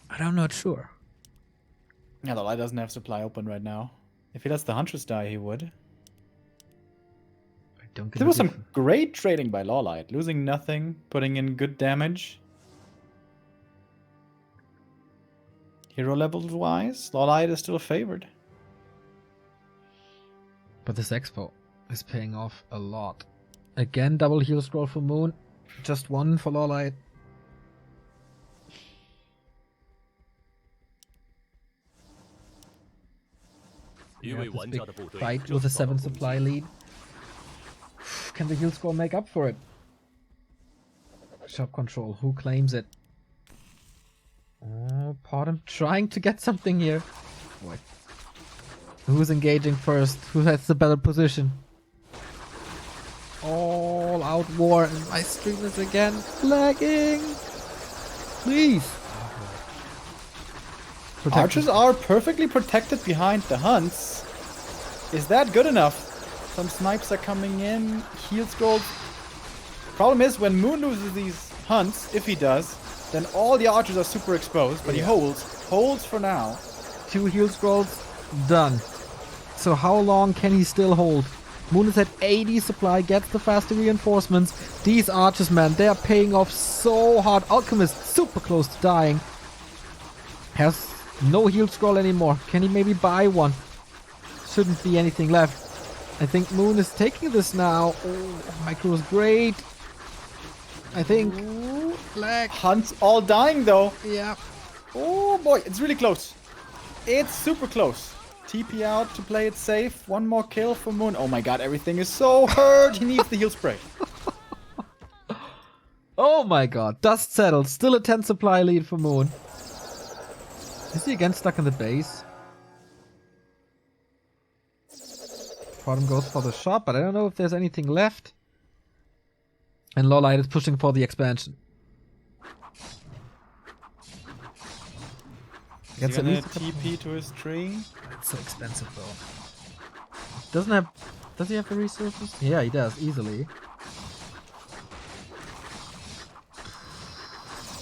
Speaker 1: I'm not sure.
Speaker 2: Yeah, the light doesn't have supply open right now. If he lets the Huntress die, he would.
Speaker 1: I don't get
Speaker 2: There
Speaker 1: a
Speaker 2: was some
Speaker 1: different-
Speaker 2: great trading by LawLiet. Losing nothing, putting in good damage. Hero levels wise, LawLiet is still favored.
Speaker 1: But this expo is paying off a lot. Again, double heal scroll for Moon. Just one for LawLiet. We
Speaker 3: 一位
Speaker 1: have
Speaker 3: 玩
Speaker 1: this
Speaker 3: 家的部
Speaker 1: big
Speaker 3: 队
Speaker 1: fight
Speaker 3: 正
Speaker 1: with a
Speaker 3: 遭到
Speaker 1: 7
Speaker 3: 攻击
Speaker 1: supply lead. Can the heal scroll make up for it? Shop control. Who claims it? Oh, Potem trying to get something here. Boy. Who's engaging first? Who has the better position? All out war, and my stream is again lagging. Please. Protect-
Speaker 2: Archers are perfectly protected behind the hunts. Is that good enough? Some snipes are coming in. Heal scrolls. Problem is, when Moon loses these hunts, if he does, then all the archers are super exposed. But he holds. Holds for now.
Speaker 1: 2 heal scrolls, done. So how long can he still hold? Moon is at 80 supply, gets the faster reinforcements. These archers, man, they are paying off so hard. Alchemist super close to dying. Has no heal scroll anymore. Can he maybe buy one? Shouldn't be anything left. I think Moon is taking this now. Oh, micro is great. I think. Lag.
Speaker 2: Hunts all dying though.
Speaker 1: Yeah.
Speaker 2: Oh boy, it's really close. It's super close. TP out to play it safe. One more kill for Moon. Oh my god, everything is so hurt. He needs the heal spray.
Speaker 1: Oh my god. Dust settled. Still a 10 supply lead for Moon. Is he again stuck in the base? Bottom goes for the shot, but I don't know if there's anything left. And LawLiet is pushing for the expansion.
Speaker 2: Is
Speaker 1: Gets
Speaker 2: he
Speaker 1: at
Speaker 2: gonna
Speaker 1: least a couple-
Speaker 2: TP to his tree?
Speaker 1: It's so expensive though. Does he have the resources? Yeah, he does, easily.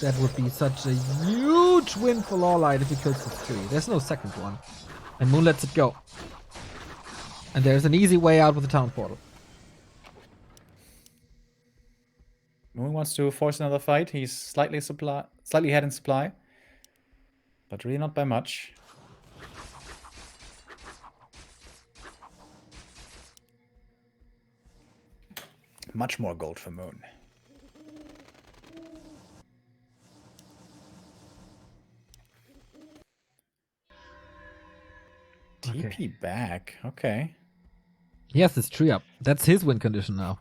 Speaker 1: That would be such a huge win for LawLiet if he kills this tree. There's no second one. And Moon lets it go. And there's an easy way out with the town portal.
Speaker 2: Moon wants to force another fight. He's slightly ahead in supply. But really not by much. Much more gold for Moon.
Speaker 1: Okay.
Speaker 2: TP back. Okay.
Speaker 1: He has this tree up. That's his win condition now.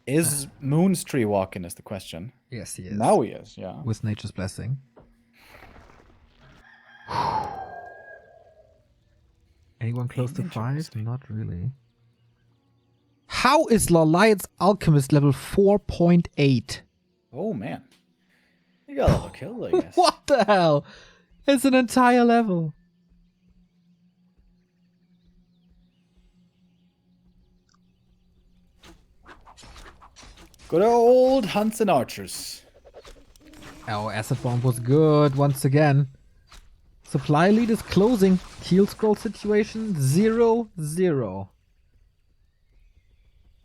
Speaker 2: Is Moon's tree walking is the question.
Speaker 1: Yes, he is.
Speaker 2: Now he is, yeah.
Speaker 1: With Nature's Blessing. Anyone close to 5?
Speaker 2: Interesting.
Speaker 1: Not really. How is LawLiet's Alchemist level 4.8?
Speaker 2: Oh man. You got a little kill, I guess.
Speaker 1: What the hell? It's an entire level.
Speaker 2: Good old hunts and archers.
Speaker 1: Oh, acid bomb was good once again. Supply lead is closing. Heal scroll situation 0-0.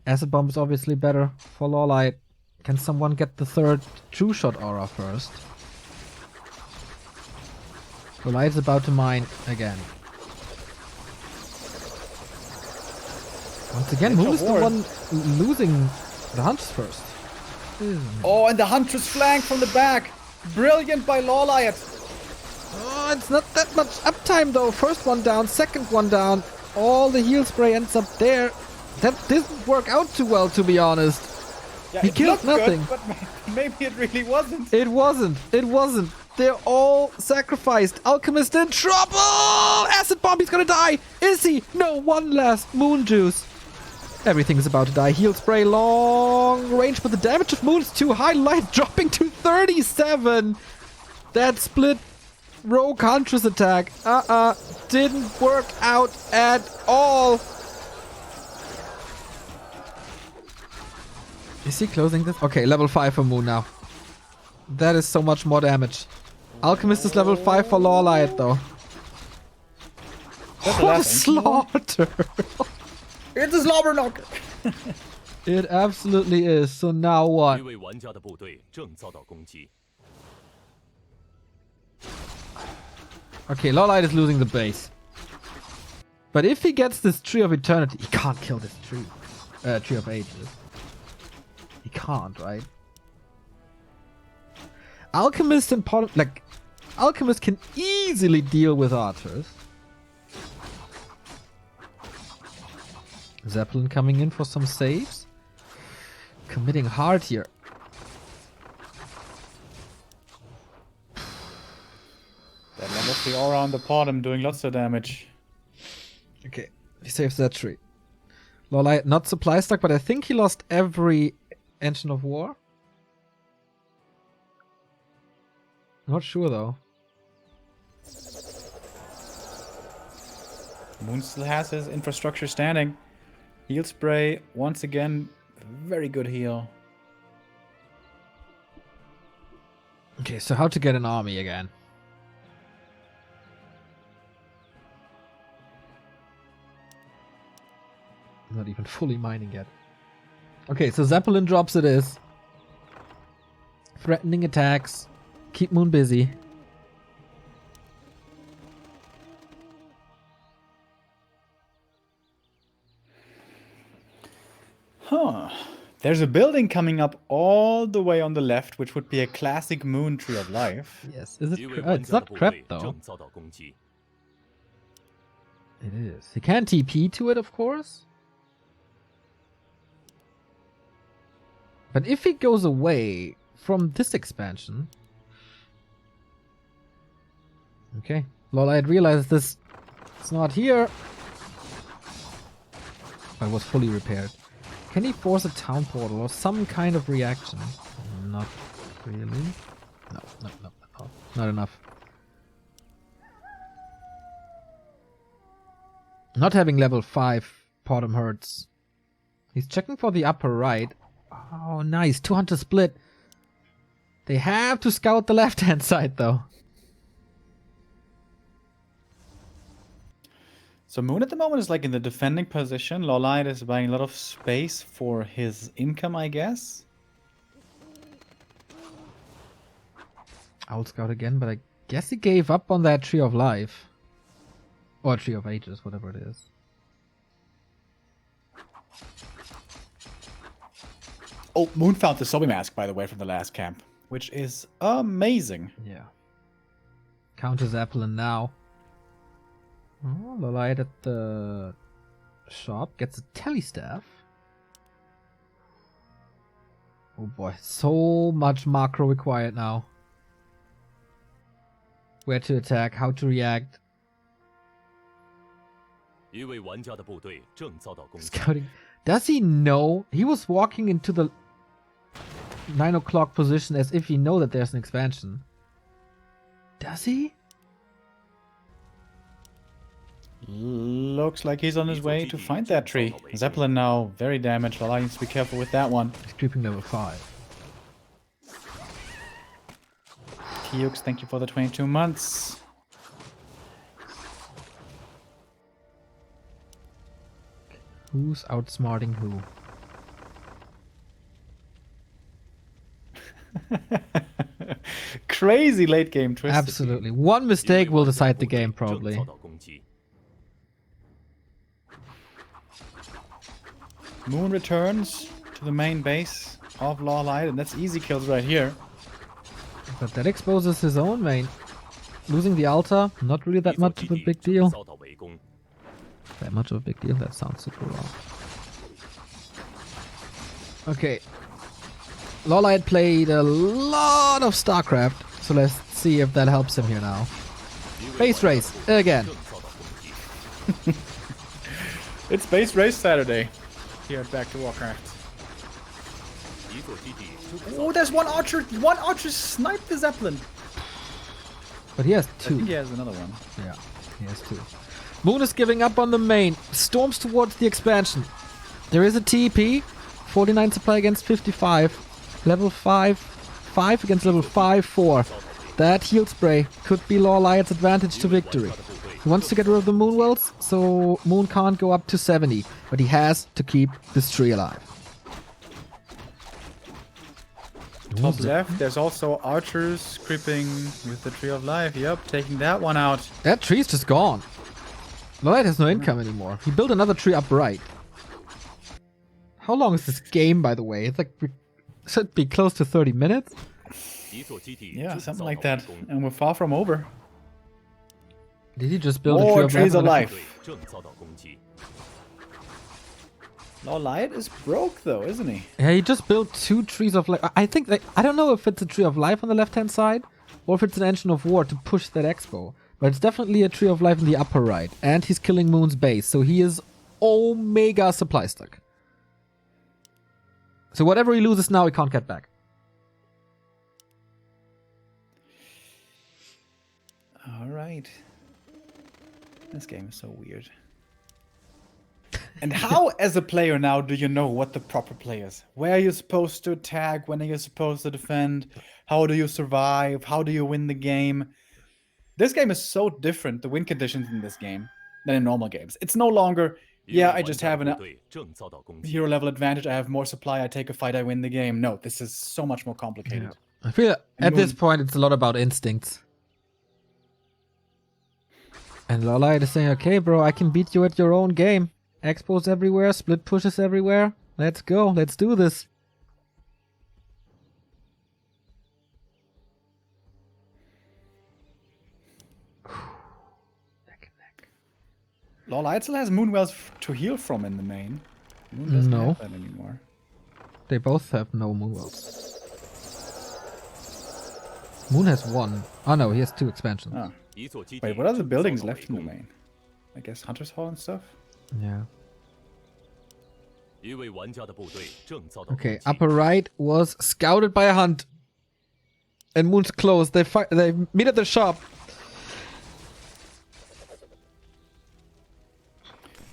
Speaker 1: Acid bomb is obviously better for LawLiet. Can someone get the third true shot aura first? LawLiet is about to mine again. Once again, Moon is the one losing the Huntress first.
Speaker 2: Oh, and the Huntress flank from the back. Brilliant by LawLiet.
Speaker 1: Oh, it's not that much uptime though. First one down, second one down. All the heal spray ends up there. That didn't work out too well, to be honest.
Speaker 2: Yeah,
Speaker 1: He killed nothing.
Speaker 2: Good, but maybe it really wasn't.
Speaker 1: It wasn't. It wasn't. They're all sacrificed. Alchemist in trouble! Acid bomb, he's gonna die! Is he? No, one last moon juice. Everything's about to die. Heal spray, long range, but the damage of Moon is too high. Light dropping to 37. That split rogue Huntress attack. Didn't work out at all. Is he closing this? Okay, level 5 for Moon now. That is so much more damage. Alchemist is level 5 for LawLiet though. What a slaughter!
Speaker 2: It's a slobber knocker.
Speaker 1: It absolutely is. So now what?
Speaker 3: 一位玩家的部队正遭到攻击。
Speaker 1: Okay, LawLiet is losing the base. But if he gets this Tree of Eternity, he can't kill this tree. Tree of Ages. He can't, right? Alchemist and Alchemist can easily deal with archers. Zeppelin coming in for some saves. Committing hard here.
Speaker 2: That level 3 aura on the bottom doing lots of damage.
Speaker 1: Okay, he saves that tree. LawLiet not supply stuck, but I think he lost every Engine of War. Not sure though.
Speaker 2: Moon still has his infrastructure standing. Heal spray, once again, very good heal.
Speaker 1: Okay, so how to get an army again? Not even fully mining yet. Okay, so Zeppelin drops it is. Threatening attacks. Keep Moon busy.
Speaker 2: Huh. There's a building coming up all the way on the left, which would be a classic Moon Tree of Life.
Speaker 1: Yes, is it?
Speaker 3: 一位
Speaker 1: It's
Speaker 3: 玩家
Speaker 1: not
Speaker 3: 的部
Speaker 1: crap
Speaker 3: 队
Speaker 1: though.
Speaker 3: 正遭到攻击。
Speaker 1: It is. He can TP to it, of course. But if he goes away from this expansion... Okay. LawLiet realizes this. It's not here. But it was fully repaired. Can he force a town portal or some kind of reaction? Not really. No. Not enough. Not having level 5 Bottom hurts. He's checking for the upper right. Oh, nice. 200 split. They have to scout the left-hand side, though.
Speaker 2: So Moon at the moment is like in the defending position. LawLiet is buying a lot of space for his income, I guess.
Speaker 1: I'll scout again, but I guess he gave up on that Tree of Life. Or Tree of Ages, whatever it is.
Speaker 2: Oh, Moon found the zombie mask, by the way, from the last camp, which is amazing.
Speaker 1: Yeah. Counter Zeppelin now. Oh, LawLiet at the shop gets a telestaff. Oh boy, so much macro required now. Where to attack, how to react.
Speaker 3: 一位玩家的部队正遭到攻击。
Speaker 1: Scouting. Does he know? He was walking into the 9 o'clock position as if he know that there's an expansion. Does he?
Speaker 2: Looks like he's on his way to find that tree. Zeppelin now very damaged. LawLiet needs to be careful with that one.
Speaker 1: He's creeping level 5.
Speaker 2: Kyux, thank you for the 22 months.
Speaker 1: Who's outsmarting who?
Speaker 2: Crazy late game twist.
Speaker 1: Absolutely. One mistake will decide the game, probably.
Speaker 2: Moon returns to the main base of LawLiet, and that's easy kills right here.
Speaker 1: But that exposes his own main. Losing the altar, not really that much of a big deal. That much of a big deal? That sounds super wrong. Okay. LawLiet played a lot of StarCraft, so let's see if that helps him here now. Base race, again.
Speaker 2: It's base race Saturday here at Back to Warcraft. Oh, there's one archer! One archer sniped the Zeppelin!
Speaker 1: But he has
Speaker 2: I
Speaker 1: 2.
Speaker 2: think he has another one.
Speaker 1: Yeah, he has 2. Moon is giving up on the main. Storms towards the expansion. There is a TP. 49 supply against 55. Level 5. 5 against level 5, 4. That heal spray could be LawLiet's advantage to victory. He wants to get rid of the Moon Wells, so Moon can't go up to 70. But he has to keep this tree alive.
Speaker 2: Top left, there's also archers creeping with the Tree of Life. Yep, taking that one out.
Speaker 1: That tree's just gone. LawLiet has no income anymore. He built another tree up right. How long is this game, by the way? It's like, should be close to 30 minutes.
Speaker 2: Yeah, something like that. And we're far from over.
Speaker 1: Did he just build
Speaker 2: More
Speaker 1: a tree
Speaker 2: trees
Speaker 1: of
Speaker 2: of
Speaker 1: life?
Speaker 2: life. LawLiet is broke though, isn't he?
Speaker 1: Yeah, he just built 2 trees of life. I think I don't know if it's a tree of life on the left-hand side or if it's an engine of war to push that expo. But it's definitely a tree of life in the upper right. And he's killing Moon's base, so he is omega supply stuck. So whatever he loses now, he can't get back.
Speaker 2: Alright. This game is so weird. And how, as a player now, do you know what the proper play is? Where are you supposed to attack? When are you supposed to defend? How do you survive? How do you win the game? This game is so different, the win conditions in this game, than in normal games. It's no longer, yeah, I just have a hero level advantage, I have more supply, I take a fight, I win the game. No, this is so much more complicated.
Speaker 1: I feel at
Speaker 2: Moon-
Speaker 1: this point it's a lot about instincts. And LawLiet is saying, okay, bro, I can beat you at your own game. Expos everywhere, split pushes everywhere. Let's go, let's do this.
Speaker 2: LawLiet still has Moonwells to heal from in the main. Moon doesn't
Speaker 1: No.
Speaker 2: have that anymore.
Speaker 1: They both have no Moonwells. Moon has 1. Oh no, he has 2 expansions.
Speaker 2: Ah. Wait, what are the buildings left in the main? I guess Hunter's Hall and stuff?
Speaker 1: Yeah. Okay, upper right was scouted by a hunt. And Moon's close. They meet at the shop.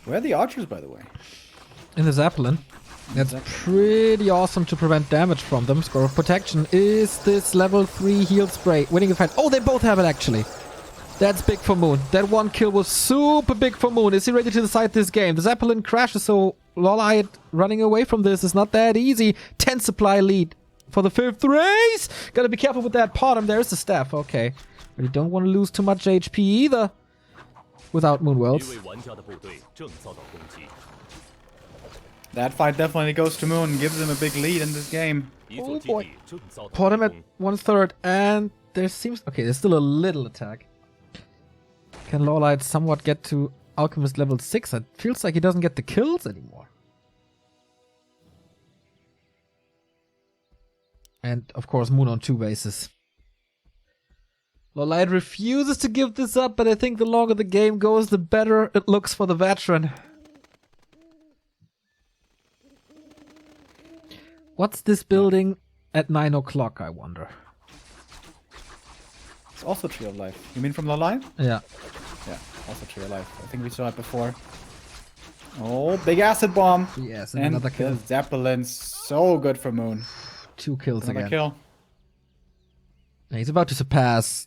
Speaker 2: Where are the archers, by the way?
Speaker 1: In the Zeppelin. That's pretty awesome to prevent damage from them. Score of protection is this level 3 heal spray. Winning the fight. Oh, they both have it actually. That's big for Moon. That 1 kill was super big for Moon. Is he ready to decide this game? The Zeppelin crashes, so LawLiet running away from this is not that easy. 10 supply lead for the 5th race. Gotta be careful with that bottom. There's the staff. Okay. But you don't want to lose too much HP either. Without Moonwells.
Speaker 2: That fight definitely goes to Moon and gives him a big lead in this game.
Speaker 1: Oh boy. Bottom at 1/3, and there seems... Okay, there's still a little attack. Can LawLiet somewhat get to Alchemist level 6? It feels like he doesn't get the kills anymore. And, of course, Moon on 2 bases. LawLiet refuses to give this up, but I think the longer the game goes, the better it looks for the veteran. What's this building at 9 o'clock, I wonder?
Speaker 2: It's also Tree of Life. You mean from LawLiet?
Speaker 1: Yeah.
Speaker 2: Yeah. Also tree of life. I think we saw it before. Oh, big acid bomb.
Speaker 1: Yes,
Speaker 2: And
Speaker 1: another kill.
Speaker 2: the Zeppelin, so good for Moon.
Speaker 1: 2 kills
Speaker 2: Another
Speaker 1: again.
Speaker 2: kill.
Speaker 1: Yeah, he's about to surpass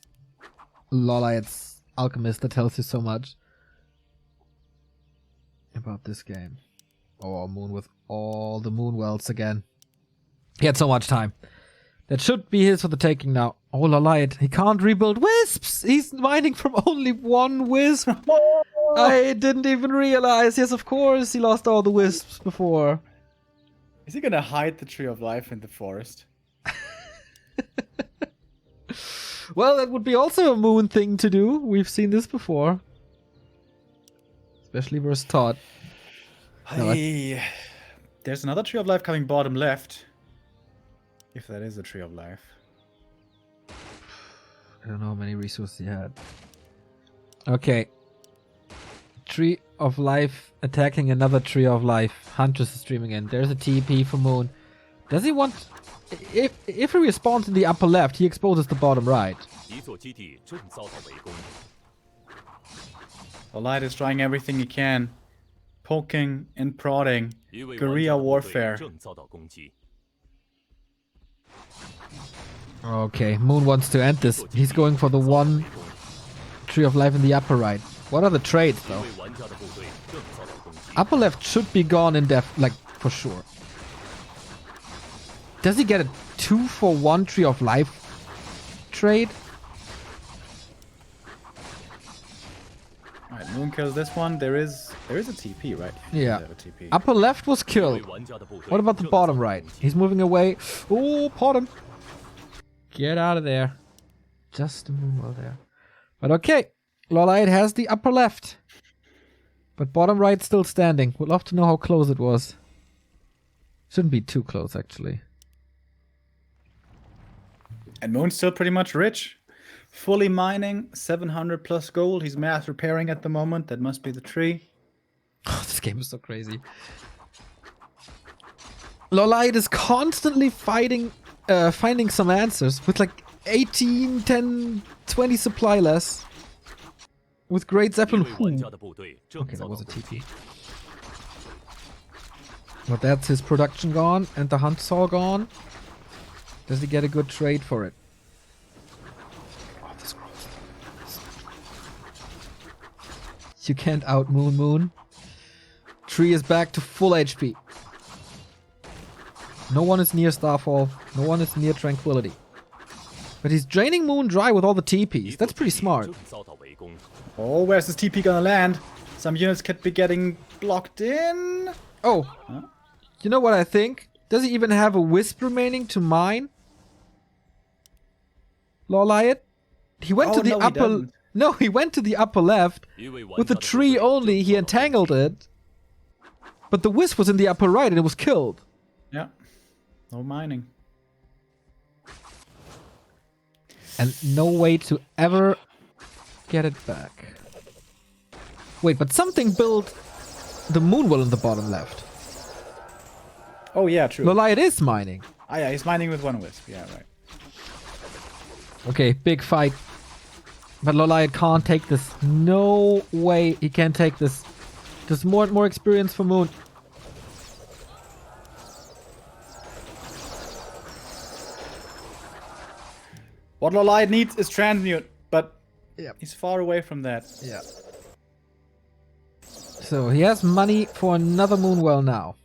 Speaker 1: LawLiet's Alchemist. That tells you so much about this game. Oh, Moon with all the moon wells again. He had so much time. That should be his for the taking now. Oh, LawLiet, he can't rebuild wisps. He's mining from only 1 wisp. I didn't even realize. Yes, of course, he lost all the wisps before.
Speaker 2: Is he gonna hide the tree of life in the forest?
Speaker 1: Well, that would be also a Moon thing to do. We've seen this before. Especially versus Todd. No,
Speaker 2: Hey, there's another tree of life coming bottom left. If that is a tree of life.
Speaker 1: I don't know how many resources he had. Okay. Tree of Life attacking another Tree of Life. Huntress is streaming in. There's a TP for Moon. Does he want... If he respawns in the upper left, he exposes the bottom right.
Speaker 3: 一座基地正遭到围攻，
Speaker 2: LawLiet is trying everything he can. Poking and prodding.
Speaker 3: 一位玩
Speaker 2: Guerrilla
Speaker 3: 家的部队
Speaker 2: warfare.
Speaker 3: 正遭到攻击。
Speaker 1: Okay, Moon wants to end this. He's going for the 1 Tree of Life in the upper right. What are the trades,
Speaker 3: 一
Speaker 1: though?
Speaker 3: 位玩家的部队正遭到攻击。
Speaker 1: Upper left should be gone in depth, like, for sure. Does he get a 2 for 1 Tree of Life trade?
Speaker 2: Alright, Moon kills this one. There is a TP, right?
Speaker 1: Yeah.
Speaker 2: They have a TP.
Speaker 1: Upper left was
Speaker 3: 一位
Speaker 1: killed.
Speaker 3: 玩家的部队
Speaker 1: What about the
Speaker 3: 正遭
Speaker 1: bottom
Speaker 3: 到
Speaker 1: right?
Speaker 3: 攻击
Speaker 1: He's moving away. Oh, bottom. Get out of there. Just a move there. But okay. LawLiet has the upper left. But bottom right still standing. Would love to know how close it was. Shouldn't be too close, actually.
Speaker 2: And Moon's still pretty much rich. Fully mining, 700 plus gold. He's mass repairing at the moment. That must be the tree.
Speaker 1: This game is so crazy. LawLiet is constantly finding some answers with like 18, 10, 20 supply less. With Great
Speaker 3: 一
Speaker 1: Zeppelin.
Speaker 3: 位玩家的部队正
Speaker 1: Okay, that
Speaker 3: 遭到
Speaker 1: was a
Speaker 3: 攻击
Speaker 1: TP. But that's his production gone and the hunt's all gone. Does he get a good trade for it? Oh, this grows. You can't out Moon. Tree is back to full HP. No one is near Starfall. No one is near Tranquility. But he's draining Moon dry with all the
Speaker 3: 一
Speaker 1: TPs.
Speaker 3: 座
Speaker 1: That's pretty
Speaker 3: 基地
Speaker 1: smart.
Speaker 3: 正遭到围攻，
Speaker 2: Oh, where's this TP gonna land? Some units could be getting blocked in.
Speaker 1: Oh.
Speaker 2: Huh?
Speaker 1: You know what I think? Does he even have a wisp remaining to mine? LawLiet? He went to
Speaker 2: Oh,
Speaker 1: the
Speaker 2: no, he
Speaker 1: upper...
Speaker 2: doesn't.
Speaker 1: No, he went to the upper left.
Speaker 3: 一位玩
Speaker 1: With
Speaker 3: 家
Speaker 1: the
Speaker 3: 的部
Speaker 1: tree
Speaker 3: 队
Speaker 1: only,
Speaker 3: 正
Speaker 1: he
Speaker 3: 遭到攻击
Speaker 1: entangled it. But the wisp was in the upper right and it was killed.
Speaker 2: Yeah. No mining.
Speaker 1: And no way to ever get it back. Wait, but something built the moonwell in the bottom left.
Speaker 2: Oh, yeah, true.
Speaker 1: LawLiet is mining.
Speaker 2: Ah, yeah, he's mining with 1 wisp. Yeah, right.
Speaker 1: Okay, big fight. But LawLiet can't take this. No way he can take this. There's more and more experience for Moon.
Speaker 2: What LawLiet needs is transmute, but
Speaker 1: Yep.
Speaker 2: he's far away from that.
Speaker 1: Yeah. So he has money for another moonwell now.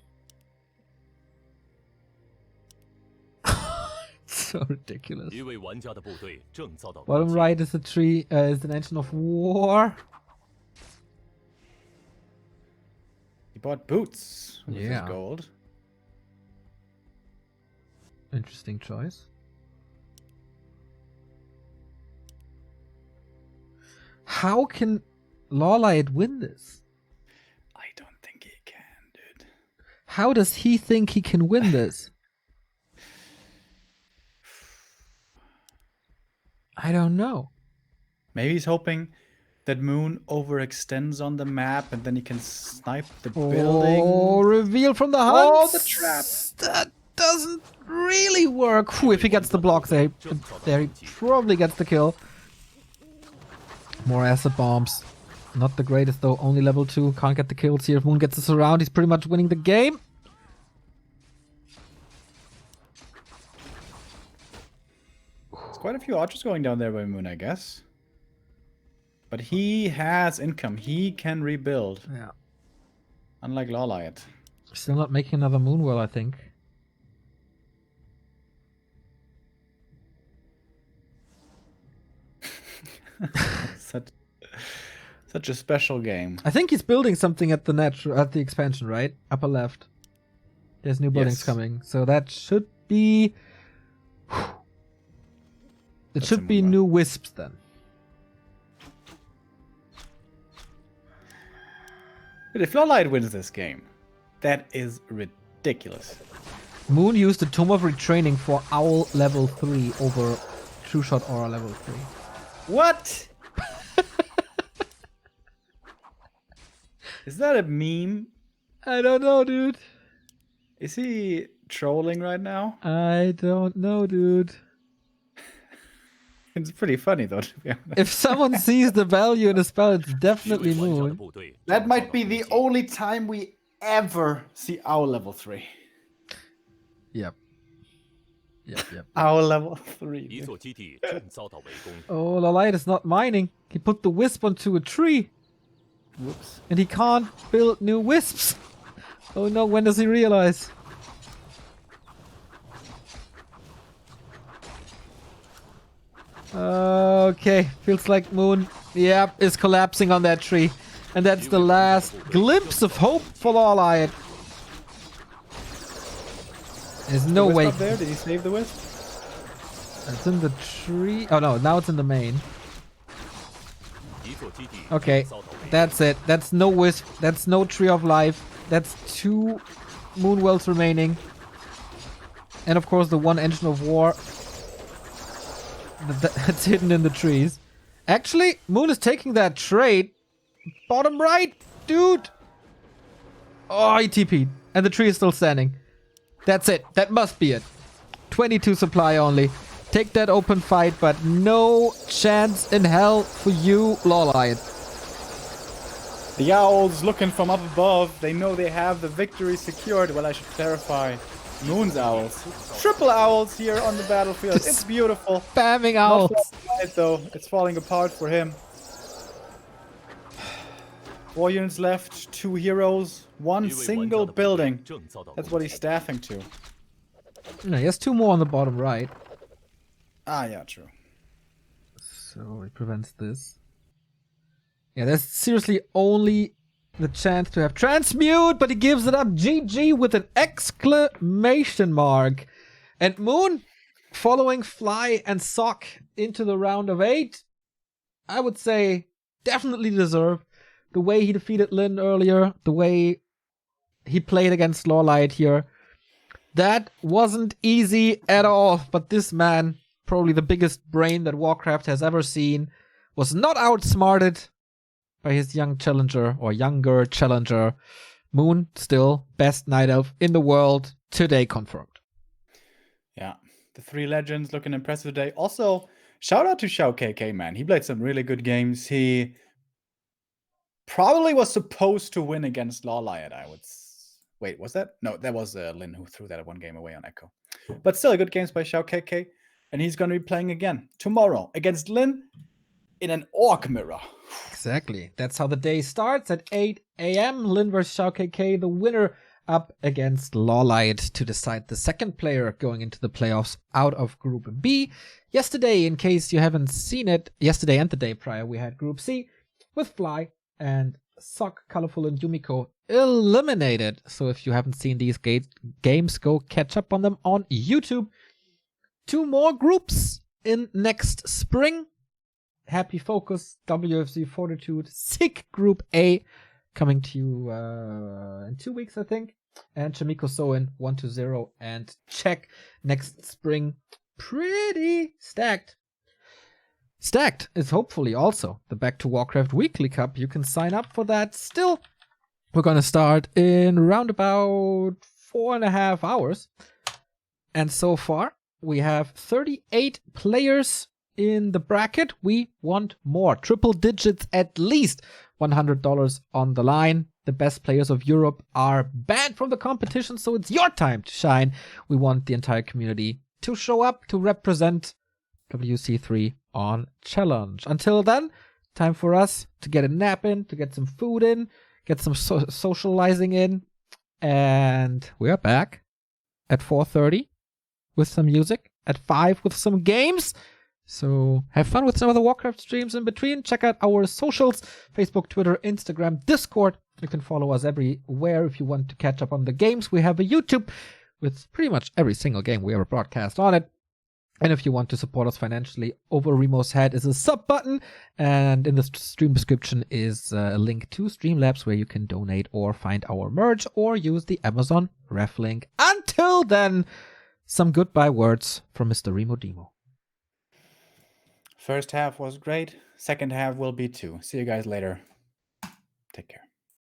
Speaker 1: So ridiculous.
Speaker 3: 一位玩家的部队正遭到攻
Speaker 1: Bottom
Speaker 3: 击，
Speaker 1: right is the tree, is an engine of war.
Speaker 2: He bought boots with
Speaker 1: Yeah.
Speaker 2: his gold.
Speaker 1: Interesting choice. How can LawLiet win this?
Speaker 2: I don't think he can, dude.
Speaker 1: How does he think he can win this? I don't know.
Speaker 2: Maybe he's hoping that Moon overextends on the map and then he can snipe the building.
Speaker 1: Oh, reveal from the hunt.
Speaker 2: Oh, the trap.
Speaker 1: That doesn't really work. Whew, if he gets the block there, he probably gets the kill. More acid bombs. Not the greatest though, only level 2. Can't get the kills here. If Moon gets us around, he's pretty much winning the game.
Speaker 2: There's quite a few archers going down there by Moon, I guess. But he has income. He can rebuild.
Speaker 1: Yeah.
Speaker 2: Unlike LawLiet.
Speaker 1: Still not making another Moonwell, I think.
Speaker 2: Such a special game.
Speaker 1: I think he's building something at the expansion, right? Upper left. There's new buildings
Speaker 2: Yes.
Speaker 1: coming, so that should be. It should be new wisps then.
Speaker 2: But if LawLiet wins this game, that is ridiculous.
Speaker 1: Moon used the Tome of Retraining for Owl level 3 over True Shot Aura level 3.
Speaker 2: What? Is that a meme?
Speaker 1: I don't know, dude.
Speaker 2: Is he trolling right now?
Speaker 1: I don't know, dude.
Speaker 2: It's pretty funny though, to be honest.
Speaker 1: If someone sees the value in a spell, it's
Speaker 3: 侍
Speaker 1: definitely
Speaker 3: 卫玩家的
Speaker 1: Moon.
Speaker 3: 部队
Speaker 2: That
Speaker 3: 正遭
Speaker 2: might
Speaker 3: 到
Speaker 2: be
Speaker 3: 攻
Speaker 2: the
Speaker 3: 击
Speaker 2: only time we ever see our level 3.
Speaker 1: Yep. Yep.
Speaker 2: Our level 3.
Speaker 3: 一座基地正遭到围攻，
Speaker 1: Oh, LawLiet is not mining. He put the wisp onto a tree.
Speaker 2: Whoops.
Speaker 1: And he can't build new wisps. Oh no, when does he realize? Okay, feels like Moon, yep, is collapsing on that tree. And that's the last glimpse of hope for LawLiet. There's no
Speaker 2: Wisp
Speaker 1: way.
Speaker 2: up there? Did he save the wisp?
Speaker 1: It's in the tree. Oh no, now it's in the main.
Speaker 3: 一座基地
Speaker 1: Okay,
Speaker 3: 正遭到围攻。
Speaker 1: that's it. That's no wisp. That's no tree of life. That's 2 Moonwells remaining. And of course the 1 engine of war that's hidden in the trees. Actually, Moon is taking that trade. Bottom right, dude. Oh, he TP'd. And the tree is still standing. That's it. That must be it. 22 supply only. Take that open fight, but no chance in hell for you, LawLiet.
Speaker 2: The owls looking from up above. They know they have the victory secured. Well, I should clarify. Moon's owls. Triple owls here on the battlefield. It's beautiful.
Speaker 1: Spamming
Speaker 2: Not
Speaker 1: owls.
Speaker 2: for LawLiet, though. It's falling apart for him. 4 units left. 2 heroes. 1
Speaker 3: 一位玩家
Speaker 2: single
Speaker 3: 的部队
Speaker 2: building.
Speaker 3: 正遭到
Speaker 2: That's
Speaker 3: 攻
Speaker 2: what
Speaker 3: 击
Speaker 2: he's staffing to.
Speaker 1: No, he has 2 more on the bottom right.
Speaker 2: Ah, yeah, true.
Speaker 1: So he prevents this. Yeah, there's seriously only the chance to have transmute, but he gives it up. GG with an exclamation mark. And Moon, following Fly and Sock into the round of 8, I would say definitely deserve. The way he defeated Lin earlier, the way he played against LawLiet here. That wasn't easy at all, but this man, probably the biggest brain that Warcraft has ever seen, was not outsmarted by his young challenger, or younger challenger. Moon, still best Night Elf in the world, today confirmed.
Speaker 2: Yeah. The 3 legends looking impressive today. Also, shout out to Xiao KK, man. He played some really good games. He probably was supposed to win against LawLiet, I would wait, was that? No, that was Lin who threw that 1 game away on Echo. But still, good games by Xiao KK. And he's going to be playing again tomorrow against Lin in an Orc Mirror.
Speaker 1: Exactly. That's how the day starts at 8 a.m. Lin vs. Xiao KK, the winner, up against LawLiet to decide the second player going into the playoffs out of Group B. Yesterday, in case you haven't seen it, yesterday and the day prior, we had Group C with Fly and Sock, Colorful, and Yumiko eliminated. So if you haven't seen these games, go catch up on them on YouTube. 2 more groups in next spring. Happy Focus, WFC Fortitude, Sick Group A coming to you in 2 weeks, I think. And Shamiko Soin 1-0 and Czech next spring. Pretty stacked. Stacked is hopefully also the Back to Warcraft Weekly Cup. You can sign up for that still. We're going to start in round about 4.5 hours. And so far, we have 38 players in the bracket. We want more. Triple digits at least. $100 on the line. The best players of Europe are banned from the competition, so it's your time to shine. We want the entire community to show up to represent WC3 on Challenge. Until then, time for us to get a nap in, to get some food in, get some socializing in. And we are back at 4:30 with some music, at 5 with some games. So have fun with some of the Warcraft streams in between. Check out our socials, Facebook, Twitter, Instagram, Discord. You can follow us everywhere if you want to catch up on the games. We have a YouTube with pretty much every single game we ever broadcast on it. And if you want to support us financially, over Remo's head is a sub button. And in the stream description is a link to Streamlabs where you can donate or find our merch or use the Amazon ref link. Until then, some goodbye words from Mr. Remo Demo.
Speaker 2: First half was great. Second half will be too. See you guys later. Take care.